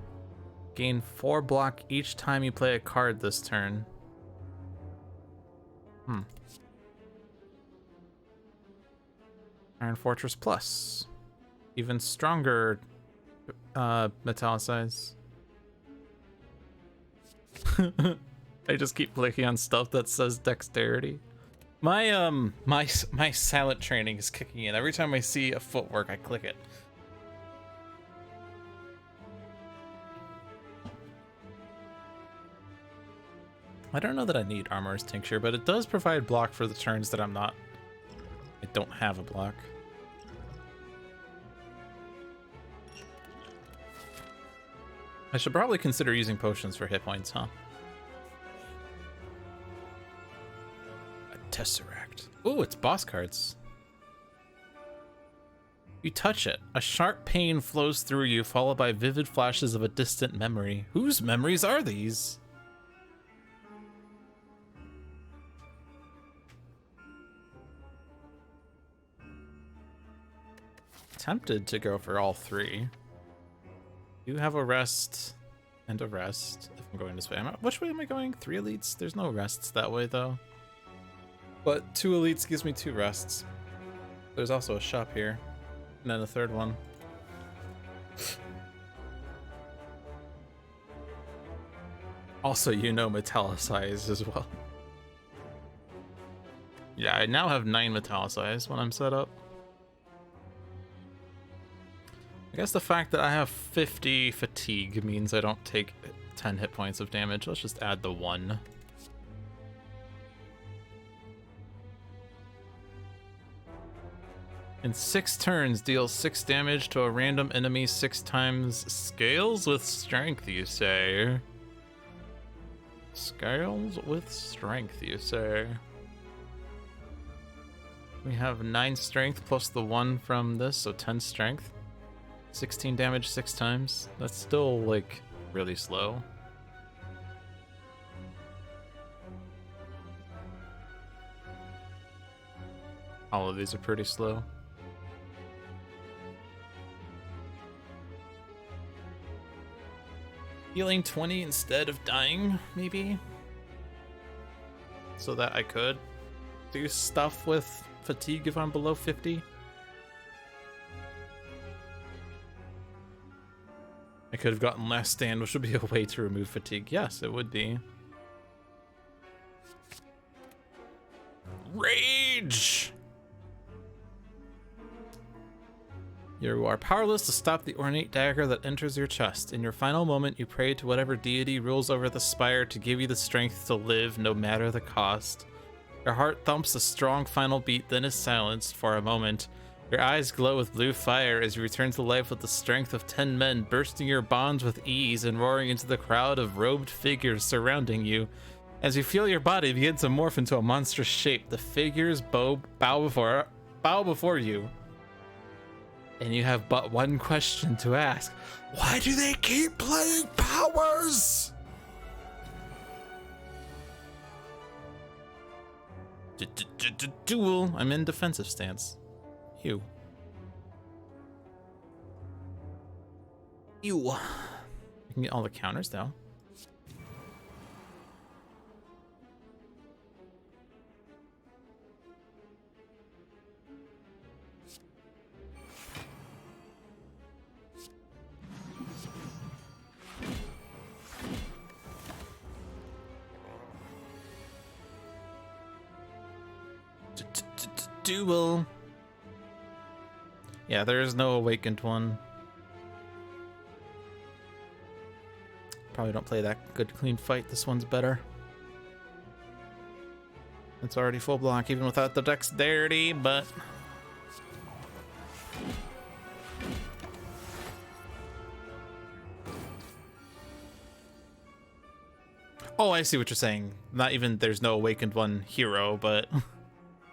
Gain 4 block each time you play a card this turn. Iron Fortress Plus. Even stronger metallicize. I just keep clicking on stuff that says dexterity. My my silent training is kicking in. Every time I see a footwork, I click it. I don't know that I need Armorer's Tincture, but it does provide block for the turns that I don't have a block. I should probably consider using potions for hit points, huh? A Tesseract. Ooh, it's boss cards. You touch it. A sharp pain flows through you, followed by vivid flashes of a distant memory. Whose memories are these? Tempted to go for all 3. You have a rest and a rest if I'm going this way. Which way am I going? 3 elites? There's no rests that way though. But 2 elites gives me 2 rests. There's also a shop here. And then a 3rd one. Also, you know, metallicize as well. Yeah, I now have 9 metallicize when I'm set up. I guess the fact that I have 50 fatigue means I don't take 10 hit points of damage. Let's just add the 1. In 6 turns, deals 6 damage to a random enemy 6 times. Scales with strength, you say? Scales with strength, you say? We have 9 strength plus the 1 from this, so 10 strength. 16 damage 6 times. That's still, like, really slow. All of these are pretty slow. Healing 20 instead of dying, maybe? So that I could do stuff with fatigue if I'm below 50. I could have gotten Last Stand, which would be a way to remove fatigue. Yes, it would be. Rage! You are powerless to stop the ornate dagger that enters your chest. In your final moment, you pray to whatever deity rules over the Spire to give you the strength to live no matter the cost. Your heart thumps a strong final beat, then is silenced for a moment. Your eyes glow with blue fire as you return to life with the strength of 10 men, bursting your bonds with ease and roaring into the crowd of robed figures surrounding you. As you feel your body begin to morph into a monstrous shape, the figures bow before you. And you have but one question to ask. Why do they keep playing powers? Duel. I'm in defensive stance. You. You. I can get all the counters though. Duel. Yeah, there is no awakened one. Probably don't play that good clean fight. This one's better. It's already full block even without the dexterity, but oh, I see what you're saying. Not even there's no awakened one hero, but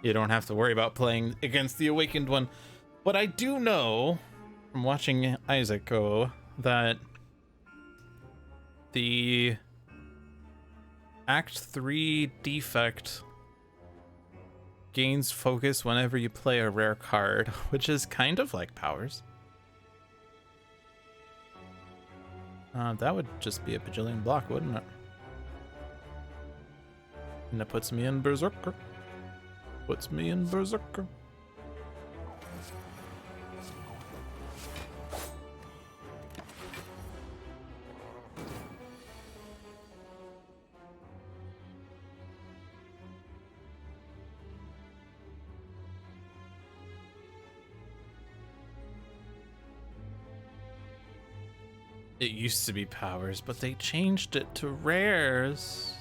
you don't have to worry about playing against the awakened one. But I do know from watching Isaac go that the Act 3 defect gains focus whenever you play a rare card, which is kind of like powers. That would just be a bajillion block, wouldn't it? And that puts me in Berserker. Puts me in Berserker. It used to be powers, but they changed it to rares.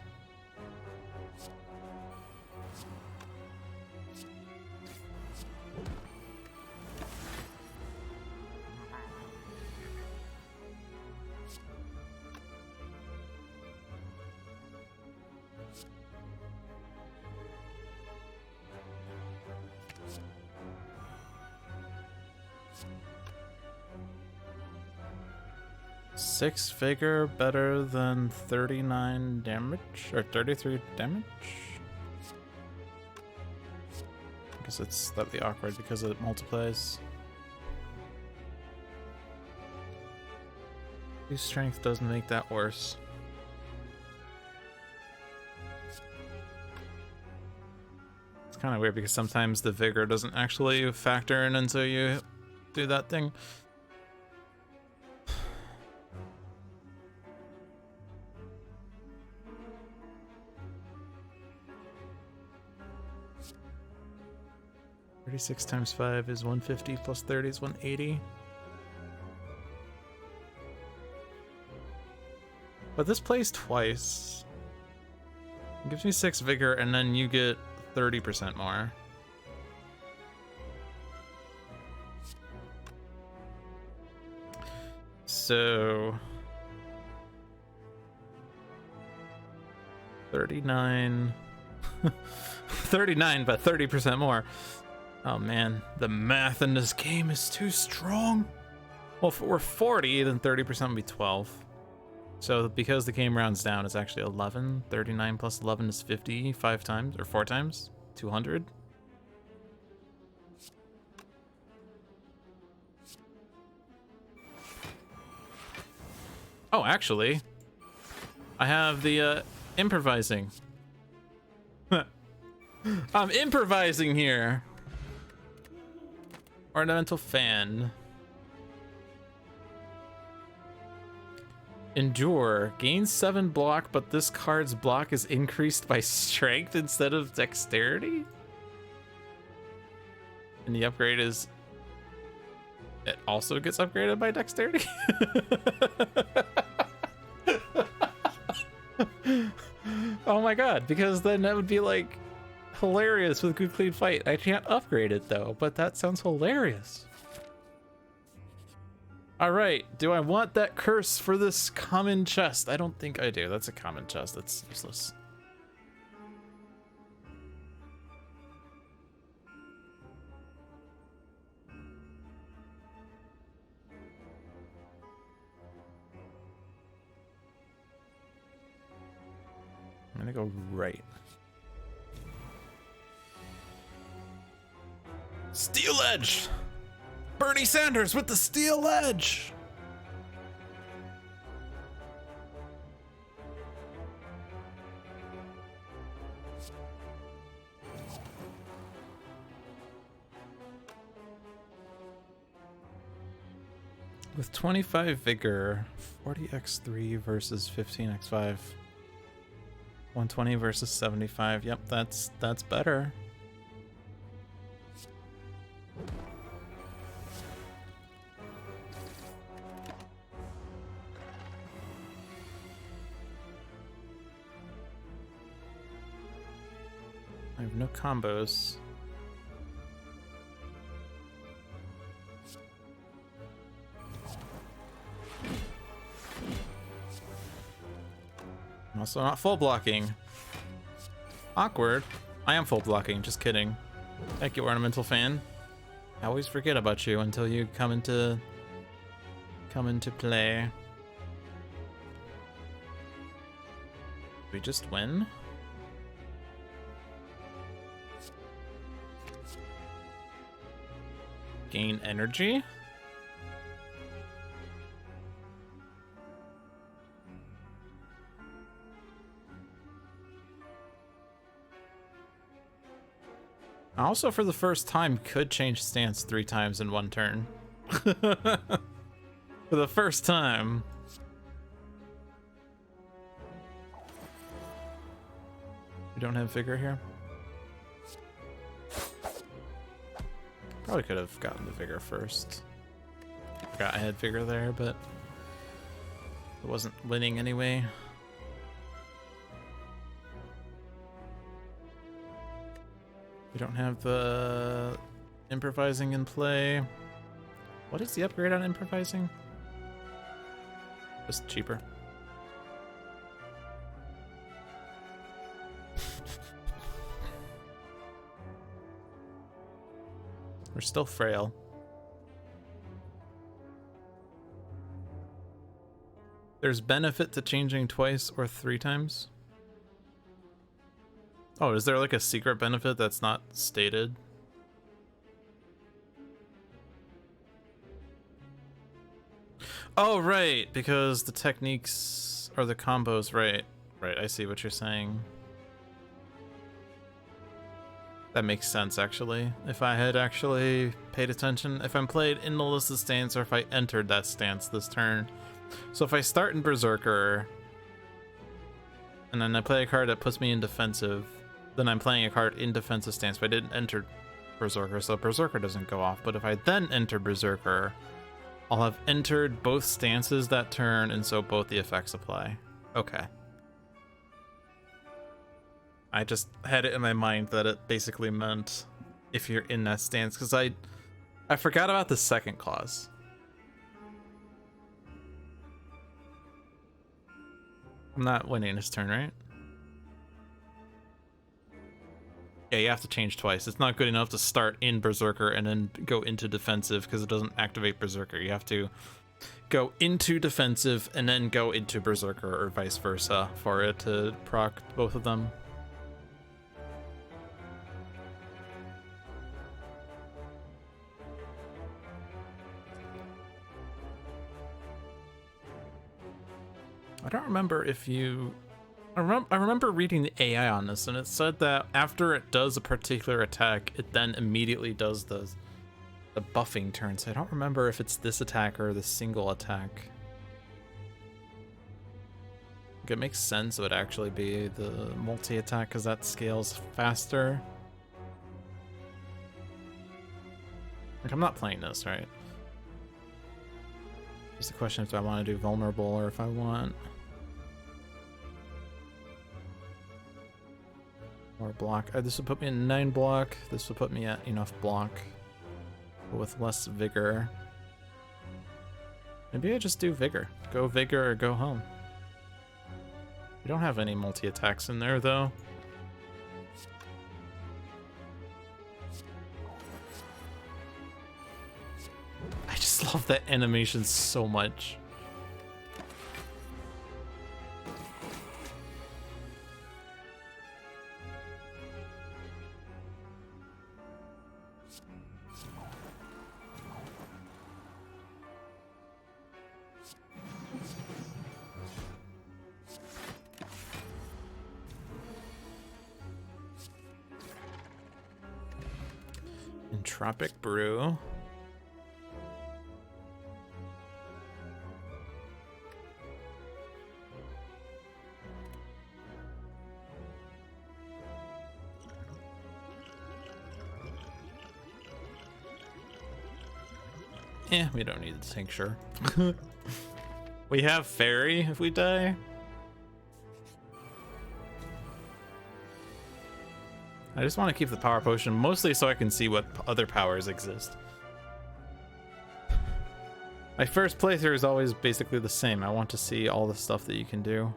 Six vigor better than 39 damage or 33 damage. I guess it's slightly awkward because it multiplies. Use strength doesn't make that worse. It's kind of weird because sometimes the vigor doesn't actually factor in until you do that thing. Six times 5 is 150 plus 30 is 180. But this plays twice. It gives me 6 vigor and then you get 30% more. So 39 39 but 30% more. Oh man, the math in this game is too strong. Well, if we're 40, then 30% would be 12. So because the game rounds down, it's actually 11. 39 plus 11 is 50, 5 times, or 4 times, 200. Oh, actually, I have the improvising. I'm improvising here. Ornamental fan. Endure. Gains 7 block, but this card's block is increased by strength instead of dexterity? And the upgrade is... it also gets upgraded by dexterity? Oh my god, because then that would be like... hilarious with Good Clean Fight. I can't upgrade it though, but that sounds hilarious. All right, do I want that curse for this common chest? I don't think I do. That's a common chest. That's useless. I'm gonna go right. Steel Edge! Bernie Sanders with the Steel Edge! With 25 vigor, 40x3 versus 15x5. 120 versus 75. Yep, that's better. I have no combos. I'm also not full blocking. Awkward. I am full blocking, just kidding. Thank you, Ornamental Fan. I always forget about you until you come into play. We just win? Gain energy? I also, for the first time, could change stance 3 times in one turn. For the first time. We don't have vigor here. Probably could have gotten the vigor first. Forgot I had vigor there, but it wasn't winning anyway. We don't have the improvising in play. What is the upgrade on improvising? Just cheaper. We're still frail. There's benefit to changing twice or 3 times. Oh, is there like a secret benefit that's not stated? Oh, right, because the techniques or the combos, right. Right, I see what you're saying. That makes sense, actually. If I had actually paid attention, if I'm played in Melissa's stance or if I entered that stance this turn. So if I start in Berserker, and then I play a card that puts me in defensive, then I'm playing a card in defensive stance, but I didn't enter Berserker, so Berserker doesn't go off. But if I then enter Berserker, I'll have entered both stances that turn, and so both the effects apply. Okay. I just had it in my mind that it basically meant if you're in that stance, because I forgot about the second clause. I'm not winning this turn, right? Yeah, you have to change twice. It's not good enough to start in Berserker and then go into defensive because it doesn't activate Berserker. You have to go into defensive and then go into Berserker or vice versa for it to proc both of them. I don't remember if you... I remember reading the AI on this, and it said that after it does a particular attack, it then immediately does the buffing turn. So I don't remember if it's this attack or the single attack. Like, it makes sense it would actually be the multi-attack, because that scales faster. Like, I'm not playing this, right? Just the question if I want to do vulnerable or if I want 4 block. This would put me in 9 block. This would put me at enough block, but with less vigor. Maybe I just do vigor. Go vigor or go home. We don't have any multi-attacks in there, though. I just love that animation so much. Entropic Brew. We don't need the tincture. We have fairy if we die. I just want to keep the power potion, mostly so I can see what other powers exist. My first playthrough is always basically the same. I want to see all the stuff that you can do.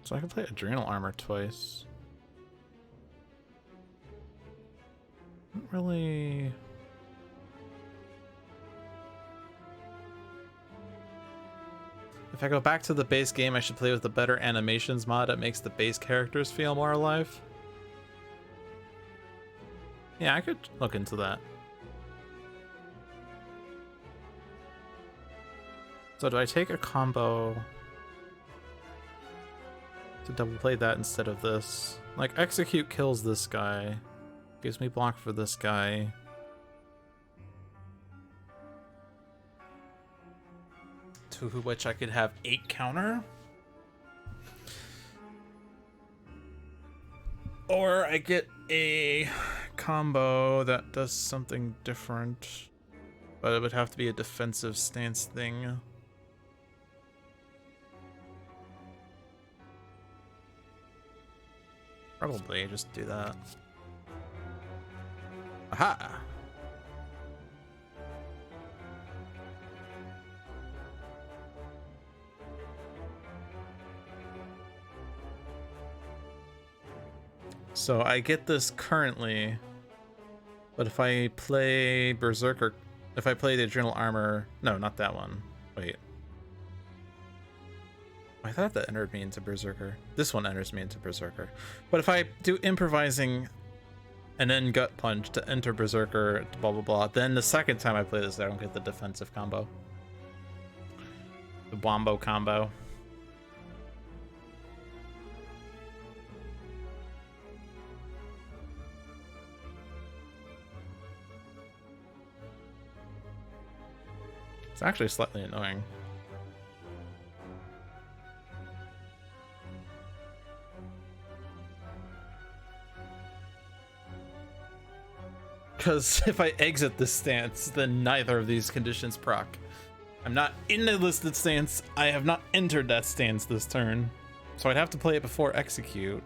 So I can play Adrenal Armor twice. Not really. If I go back to the base game, I should play with the better animations mod. It makes the base characters feel more alive. Yeah, I could look into that. So do I take a combo to double play that instead of this? Like, execute kills this guy, gives me block for this guy. To which I could have 8 counter. Or I get a combo that does something different, but it would have to be a defensive stance thing. Probably just do that. Aha! So I get this currently, but if I play Berserker, if I play the Adrenal Armor, no, not that one. Wait. I thought that entered me into Berserker. This one enters me into Berserker. But if I do improvising and then gut punch to enter Berserker, blah blah blah, then the second time I play this, I don't get the defensive combo. The Wombo combo. It's actually slightly annoying. Because if I exit this stance, then neither of these conditions proc. I'm not in the listed stance. I have not entered that stance this turn. So I'd have to play it before execute.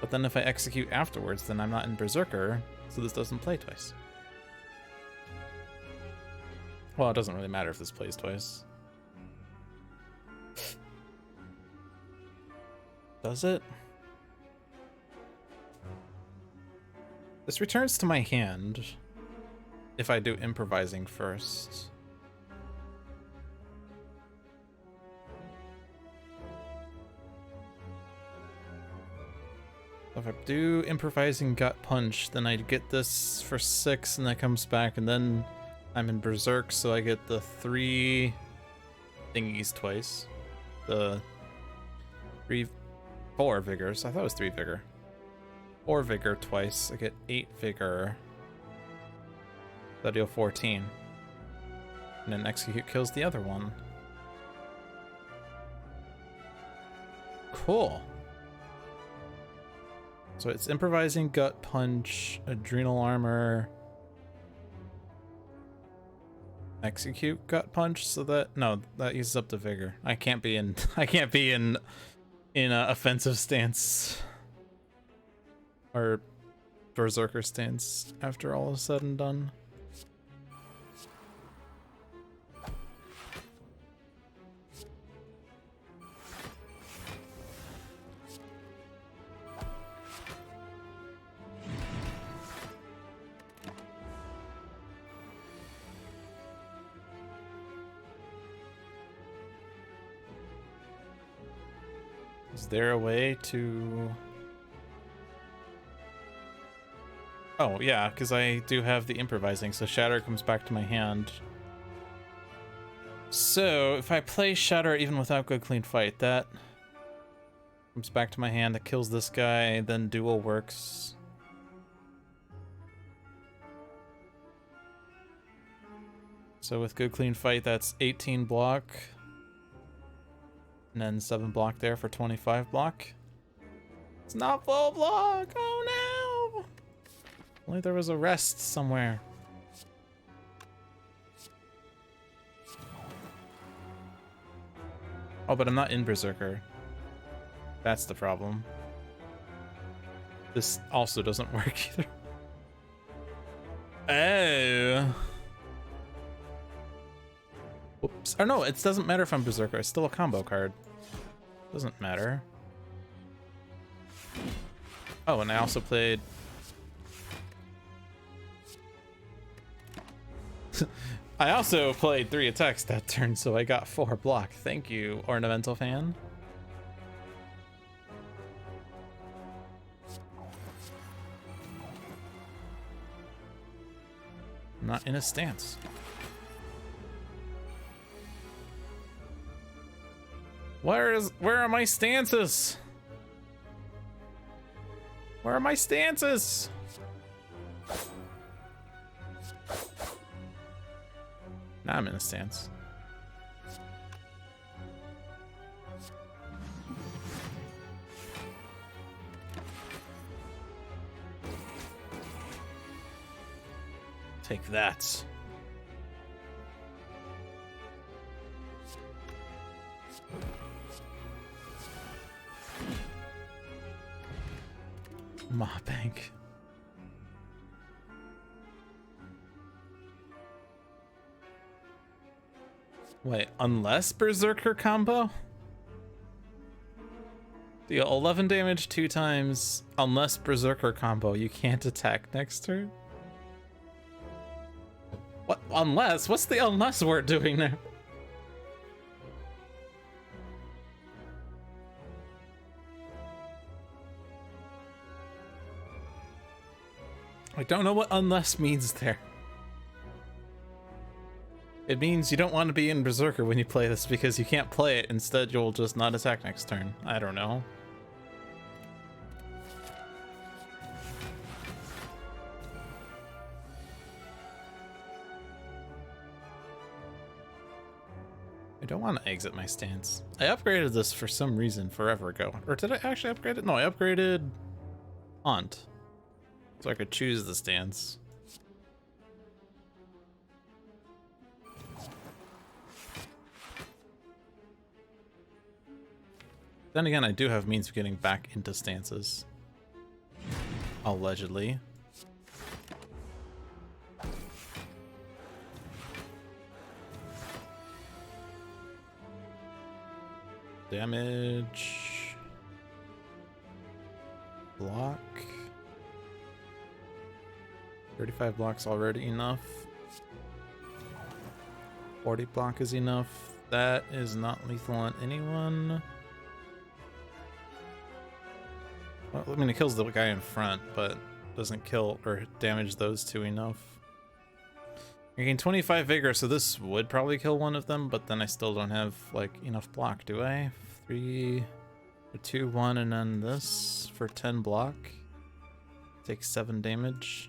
But then if I execute afterwards, then I'm not in Berserker. So this doesn't play twice. Well, it doesn't really matter if this plays twice. Does it? This returns to my hand if I do improvising first. If I do improvising gut punch, then I get this for 6 and that comes back, and then I'm in Berserk, so I get the 3 thingies twice. The 4 vigors. I thought it was 3 vigor. 4 vigor twice. I get 8 vigor. That'll deal 14. And then execute kills the other one. Cool. So it's improvising gut punch, adrenal armor, execute gut punch. So that that uses up the vigor. I can't be in in a offensive stance or berserker stance after all is said and done. Is there a way to... Oh, yeah, because I do have the improvising, so Shatter comes back to my hand. So, if I play Shatter even without Good Clean Fight, that comes back to my hand, that kills this guy, then Duel works. So with Good Clean Fight, that's 18 block. And then 7 block there for 25 block. It's not full block! Oh no! Only there was a rest somewhere. Oh, but I'm not in Berserker. That's the problem. This also doesn't work either. Oh. Whoops. Or no, it doesn't matter if I'm Berserker. It's still a combo card. Doesn't matter. Oh, and I also played... I also played 3 attacks that turn, so I got 4 block. Thank you, Ornamental Fan. I'm not in a stance. Where are my stances? Where are my stances? Now I'm in a stance. Take that. Ma bank. Wait, unless Berserker combo? Deal 11 damage 2 times. Unless Berserker combo, you can't attack next turn. What? Unless? What's the unless we're doing there? I don't know what unless means there. It means you don't want to be in Berserker when you play this because you can't play it. Instead, you'll just not attack next turn. I don't know. I don't want to exit my stance. I upgraded this for some reason forever ago. Or did I actually upgrade it? No, I upgraded Aunt. So I could choose the stance. Then again, I do have means of getting back into stances. Allegedly. Damage. Block. 35 blocks already enough. 40 block is enough. That is not lethal on anyone. Well, I mean, it kills the guy in front, but doesn't kill or damage those 2 enough. I gain 25 vigor, so this would probably kill one of them, but then I still don't have, like, enough block, do I? 3, 2, 1, and then this for 10 block. Takes 7 damage.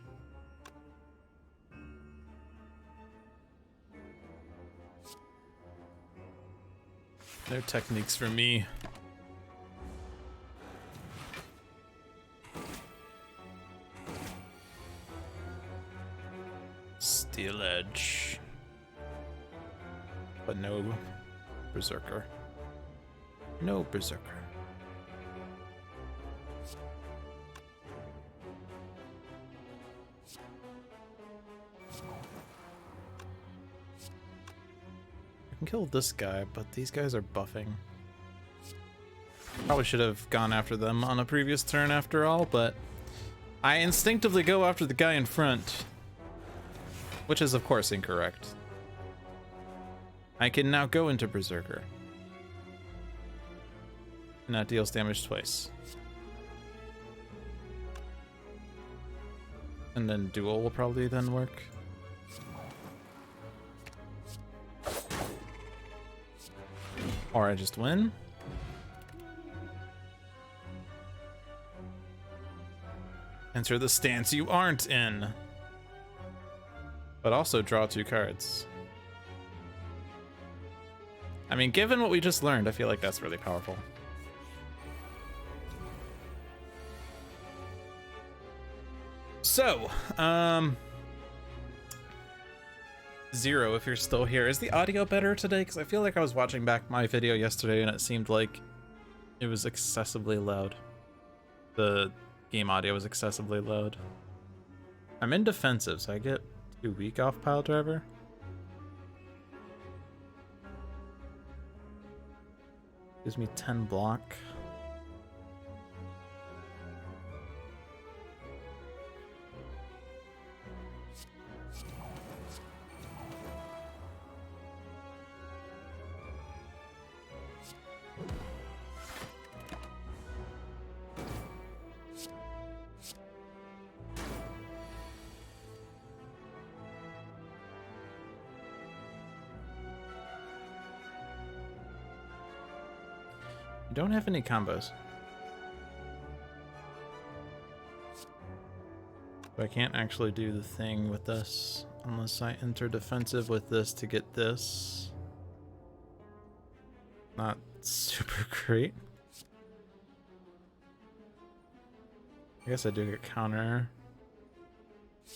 No techniques for me. But no Berserker. No Berserker. I can kill this guy, but these guys are buffing. Probably should have gone after them on a previous turn after all, but I instinctively go after the guy in front, which is of course incorrect. I can now go into Berserker. And that deals damage twice. And then duel will probably then work. Or I just win. Enter the stance you aren't in. But also draw 2 cards. I mean, given what we just learned, I feel like that's really powerful. So, Zero, if you're still here, is the audio better today? Because I feel like I was watching back my video yesterday and it seemed like it was excessively loud. The game audio was excessively loud. I'm in defensive, so I get 2 weak off pile driver. Gives me 10 block. I don't have any combos. But I can't actually do the thing with this unless I enter defensive with this to get this. Not super great. I guess I do get counter.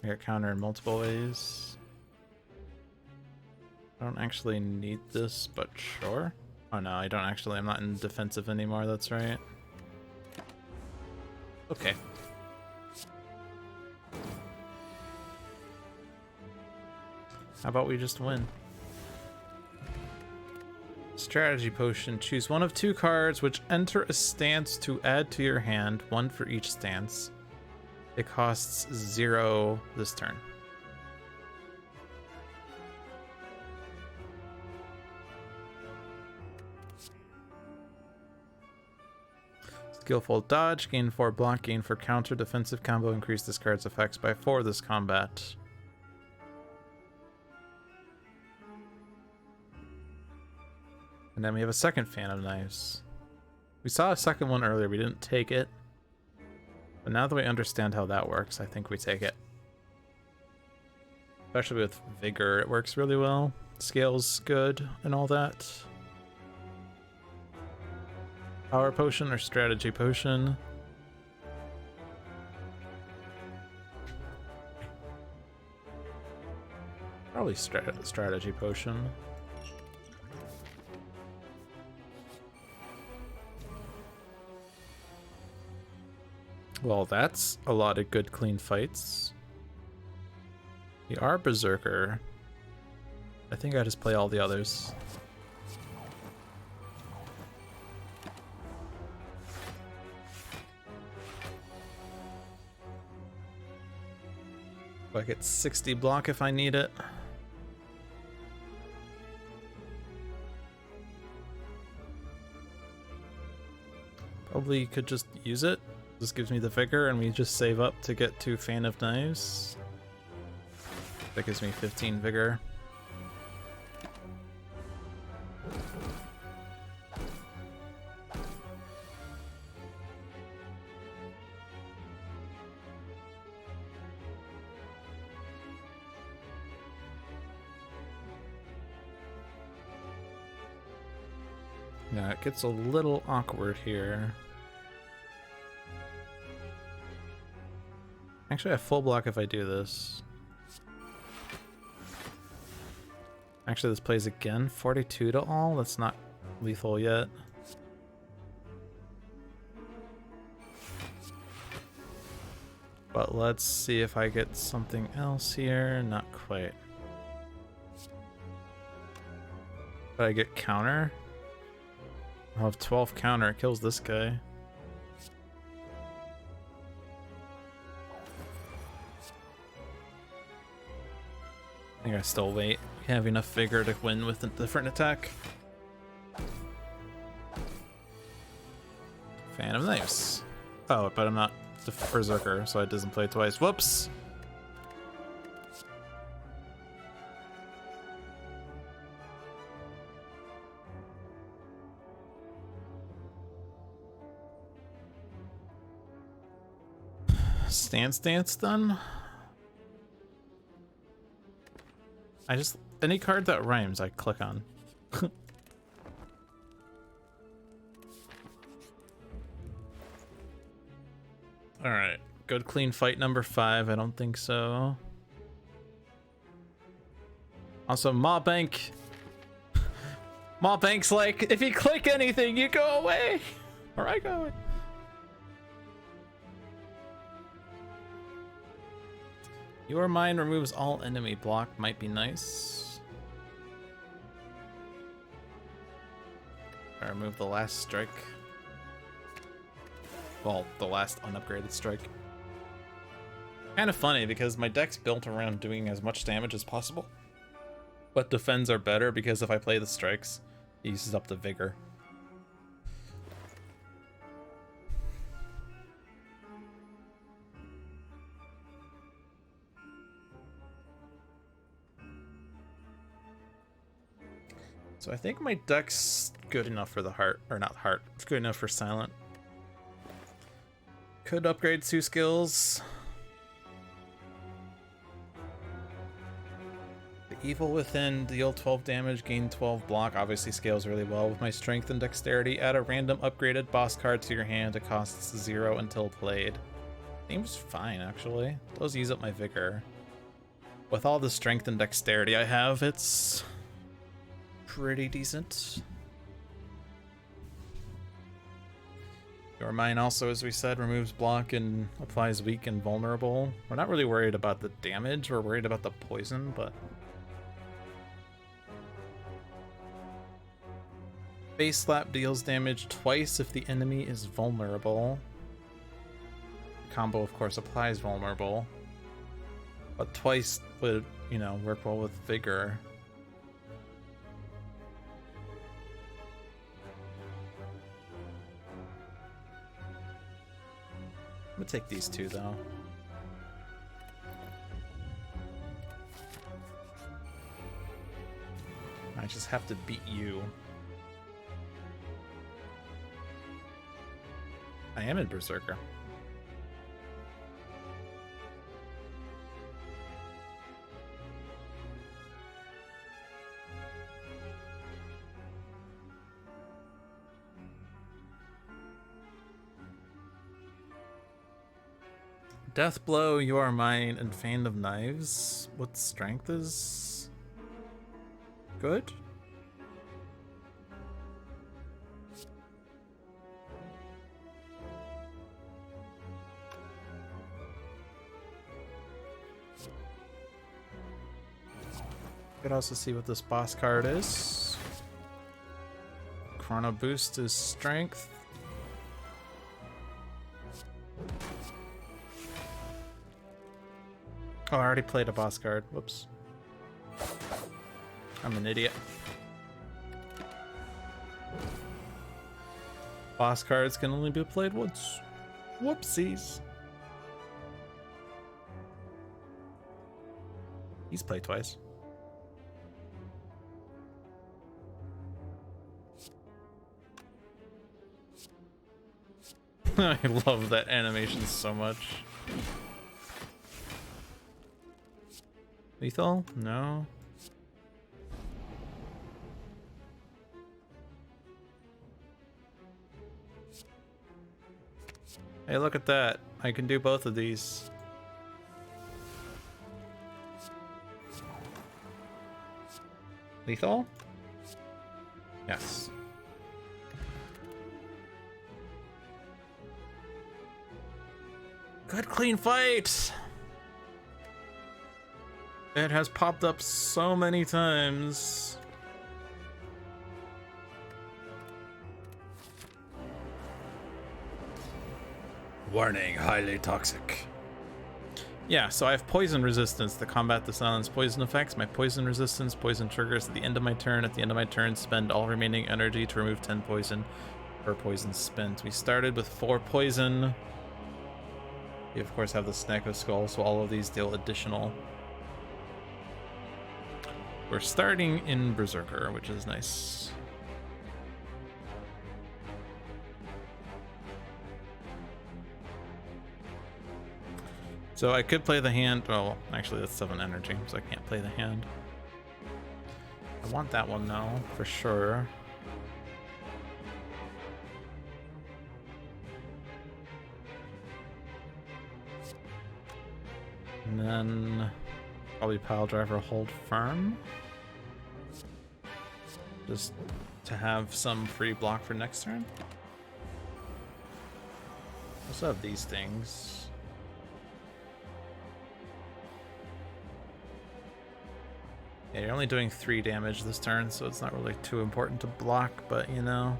I get counter in multiple ways. I don't actually need this, but sure. Oh no, I don't actually. I'm not in defensive anymore, that's right. Okay. How about we just win? Strategy potion. Choose one of 2 cards which enter a stance to add to your hand, 1 for each stance. It costs 0 this turn. Skillful dodge, gain 4 block, gain for counter, defensive combo, increase this card's effects by 4 this combat. And then we have a second fan of knives. We saw a second one earlier, we didn't take it. But now that we understand how that works, I think we take it. Especially with vigor, it works really well. Scale's good and all that. Power potion or strategy potion? Probably strategy potion. Well, that's a lot of good clean fights. We are Berserker. I think I just play all the others. I get 60 block if I need it. Probably could just use it. This gives me the vigor and we just save up to get to Fan of Knives. That gives me 15 vigor. Yeah, it gets a little awkward here. Actually, I have full block if I do this. Actually, this plays again. 42 to all. That's not lethal yet. But let's see if I get something else here. Not quite. But I get counter. I'll have 12 counter. It kills this guy. I think I still wait. We have enough vigor to win with a different attack. Phantom Knives. Oh, but I'm not the Berserker, so it doesn't play twice. Whoops! Stance done? Any card that rhymes, I click on. Alright, good clean fight number 5, I don't think so. Also, Maw Bank. Maw Bank's like, if you click anything, you go away! Or I go away. Your Mind removes all enemy block, might be nice. I remove the last strike. Well, the last unupgraded strike. Kind of funny because my deck's built around doing as much damage as possible. But defends are better because if I play the strikes, it uses up the vigor. So I think my deck's good enough for the heart, or not heart, it's good enough for silent. Could upgrade 2 skills. The Evil Within, deal 12 damage, gain 12 block, obviously scales really well with my strength and dexterity. Add a random upgraded boss card to your hand, it costs 0 until played. Seems fine, actually. Those use up my vigor. With all the strength and dexterity I have, it's pretty decent. Your Mind also, as we said, removes block and applies weak and vulnerable. We're not really worried about the damage, we're worried about the poison, but... Face Slap deals damage twice if the enemy is vulnerable. Combo, of course, applies vulnerable. But twice would, you know, work well with Vigor. I'm gonna take these 2 though. I just have to beat you. I am in Berserker. Death Blow, You Are Mine, and Fan of Knives. What strength is good? Could also see what this boss card is. Chrono Boost is strength. Oh, I already played a boss card. Whoops. I'm an idiot. Boss cards can only be played once. Whoopsies. He's played twice. I love that animation so much. Lethal? No. Hey, look at that. I can do both of these. Lethal? Yes. Good clean fight! It has popped up so many times. Warning, highly toxic. Yeah, so I have poison resistance to combat the silence poison effects. My poison resistance, poison triggers at the end of my turn. At the end of my turn, spend all remaining energy to remove 10 poison per poison spent. We started with 4 poison. We of course have the Snack of Skull, so all of these deal additional. We're starting in Berserker, which is nice. So I could play the hand. Well, actually that's 7 energy, so I can't play the hand. I want that one though, for sure. And then probably Pile Driver, hold firm. Just to have some free block for next turn. Also have these things. Yeah, you're only doing 3 damage this turn, so it's not really too important to block, but you know.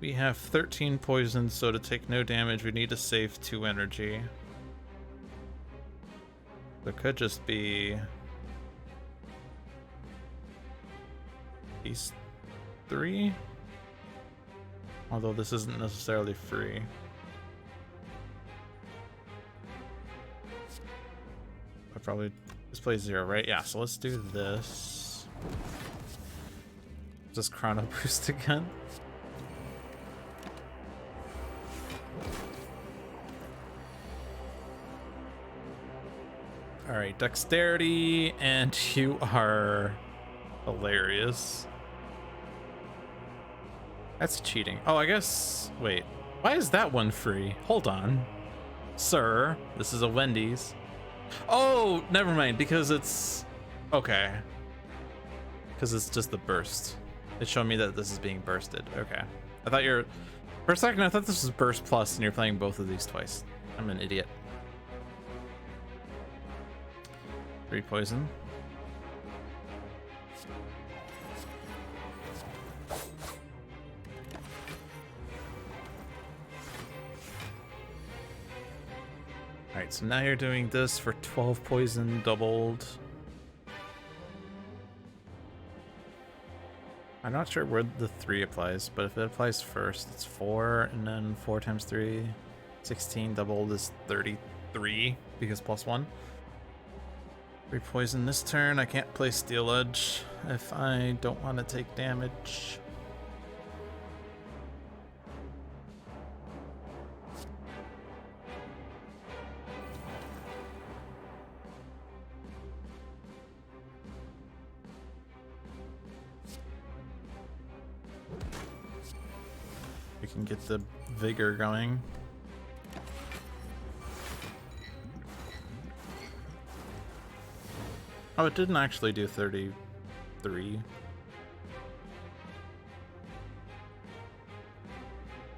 We have 13 poison, so to take no damage, we need to save 2 energy. It could just be these 3, although this isn't necessarily free. I probably display 0, right? Yeah, so let's do this. Just chrono boost again. Alright, dexterity, and you are hilarious. That's cheating. Oh, I guess... Wait. Why is that one free? Hold on. Sir, this is a Wendy's. Oh, never mind, because it's... Okay. Because it's just the burst. It's showing me that this is being bursted. Okay. I thought you're... For a second, I thought this was burst plus and you're playing both of these twice. I'm an idiot. 3 poison. Alright, so now you're doing this for 12 poison doubled. I'm not sure where the 3 applies, but if it applies first, it's 4, and then 4 times 3, 16 doubled is 33, because +1. 3 poison this turn. I can't play Steel Edge if I don't want to take damage. We can get the vigor going. Oh, it didn't actually do 33.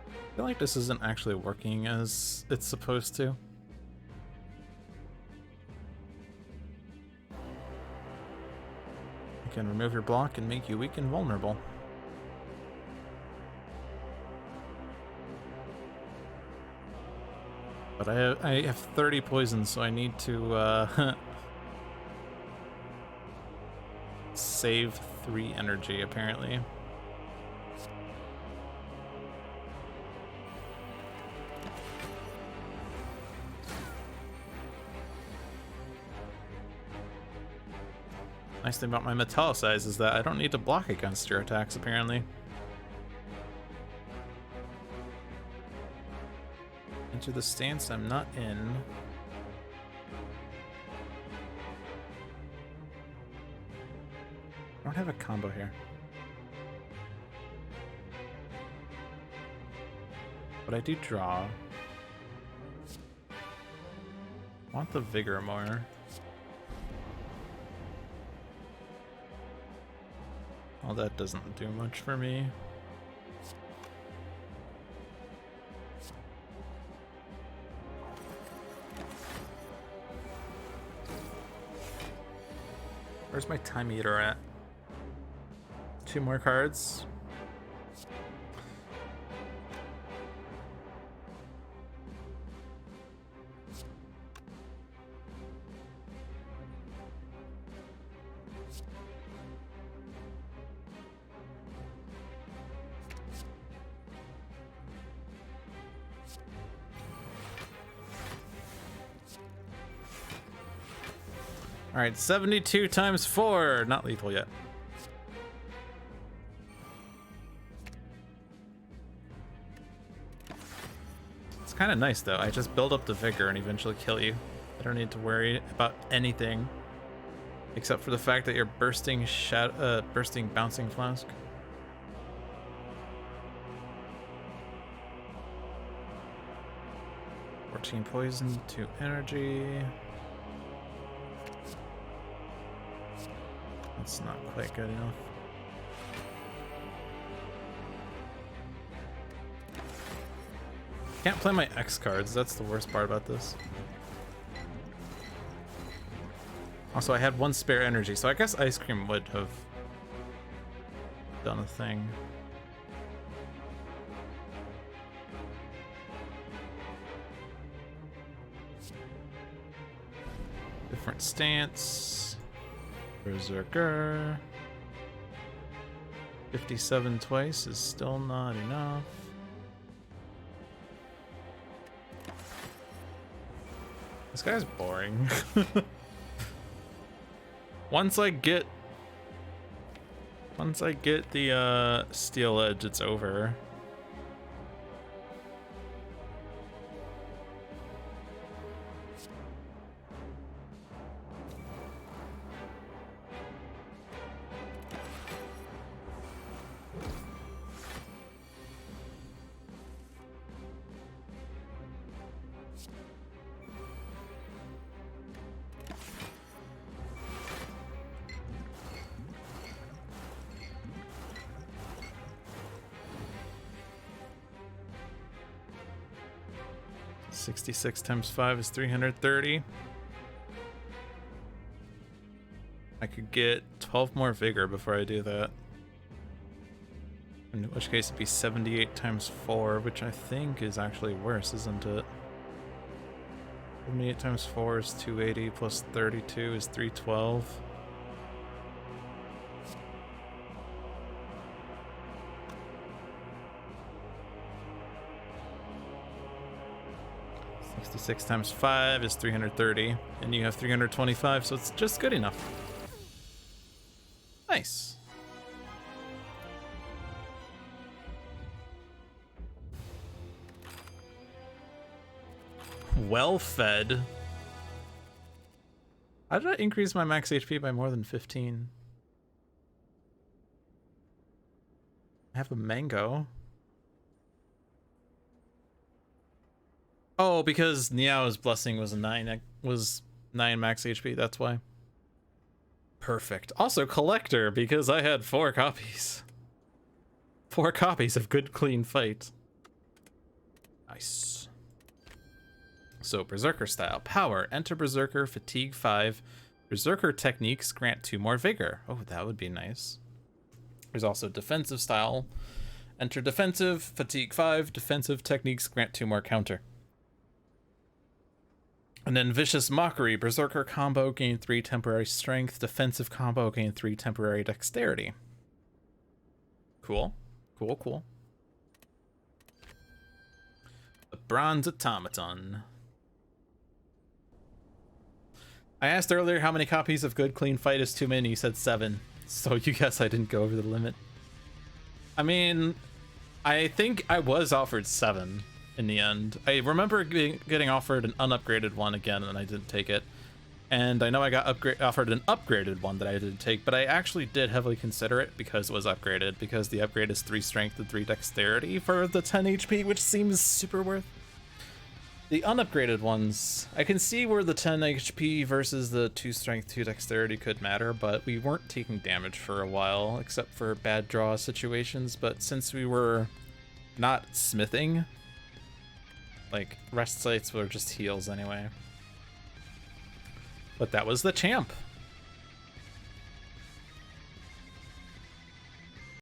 I feel like this isn't actually working as it's supposed to. You can remove your block and make you weak and vulnerable. But I have 30 poison, so I need to save 3 energy, apparently. Nice thing about my metallicize is that I don't need to block against your attacks, apparently. Enter the stance I'm not in. I don't have a combo here. but I do draw. I want the vigor more. Well, that doesn't do much for me. Where's my time meter at? 2 more cards. All right, 72 times 4. Not lethal yet. It's kind of nice though. I just build up the vigor and eventually kill you. I don't need to worry about anything except for the fact that you're bursting bouncing flask. Poison, 2 energy. That's not quite good enough. Can't play my X cards. That's the worst part about this. Also, I had 1 spare energy, so I guess ice cream would have done a thing. Different stance. Berserker. 57 twice is still not enough. This guy's boring. Once I get the steel edge, it's over. $66 times 5 is 330. I could get 12 more vigor before I do that. In which case it'd be 78 times 4, which I think is actually worse, isn't it? 78 times 4 is 280 plus 32 is 312. Six times 5 is 330, and you have 325, so it's just good enough. Nice. Well fed. How did I increase my max HP by more than 15? I have a mango. Oh, because Niao's blessing was a 9 max HP, that's why. Perfect. Also collector, because I had 4 copies. 4 copies of Good Clean Fight. Nice. So Berserker style. Power. Enter Berserker, fatigue 5. Berserker techniques grant 2 more vigor. Oh, that would be nice. There's also defensive style. Enter defensive, fatigue 5. Defensive techniques grant 2 more counter. And then Vicious Mockery. Berserker combo, gain 3 temporary strength. Defensive combo, gain 3 temporary dexterity. Cool. Cool, cool. The Bronze Automaton. I asked earlier how many copies of Good Clean Fight is too many. You said 7. So you guess I didn't go over the limit. I mean, I think I was offered 7. In the end, I remember getting offered an unupgraded one again, and I didn't take it. And I know I got offered an upgraded one that I didn't take, but I actually did heavily consider it because it was upgraded, because the upgrade is 3 strength and 3 dexterity for the 10 HP, which seems super worth. The unupgraded ones, I can see where the 10 HP versus the 2 strength, 2 dexterity could matter, but we weren't taking damage for a while, except for bad draw situations. But since we were not smithing, like, rest sites were just heals anyway. But that was the champ.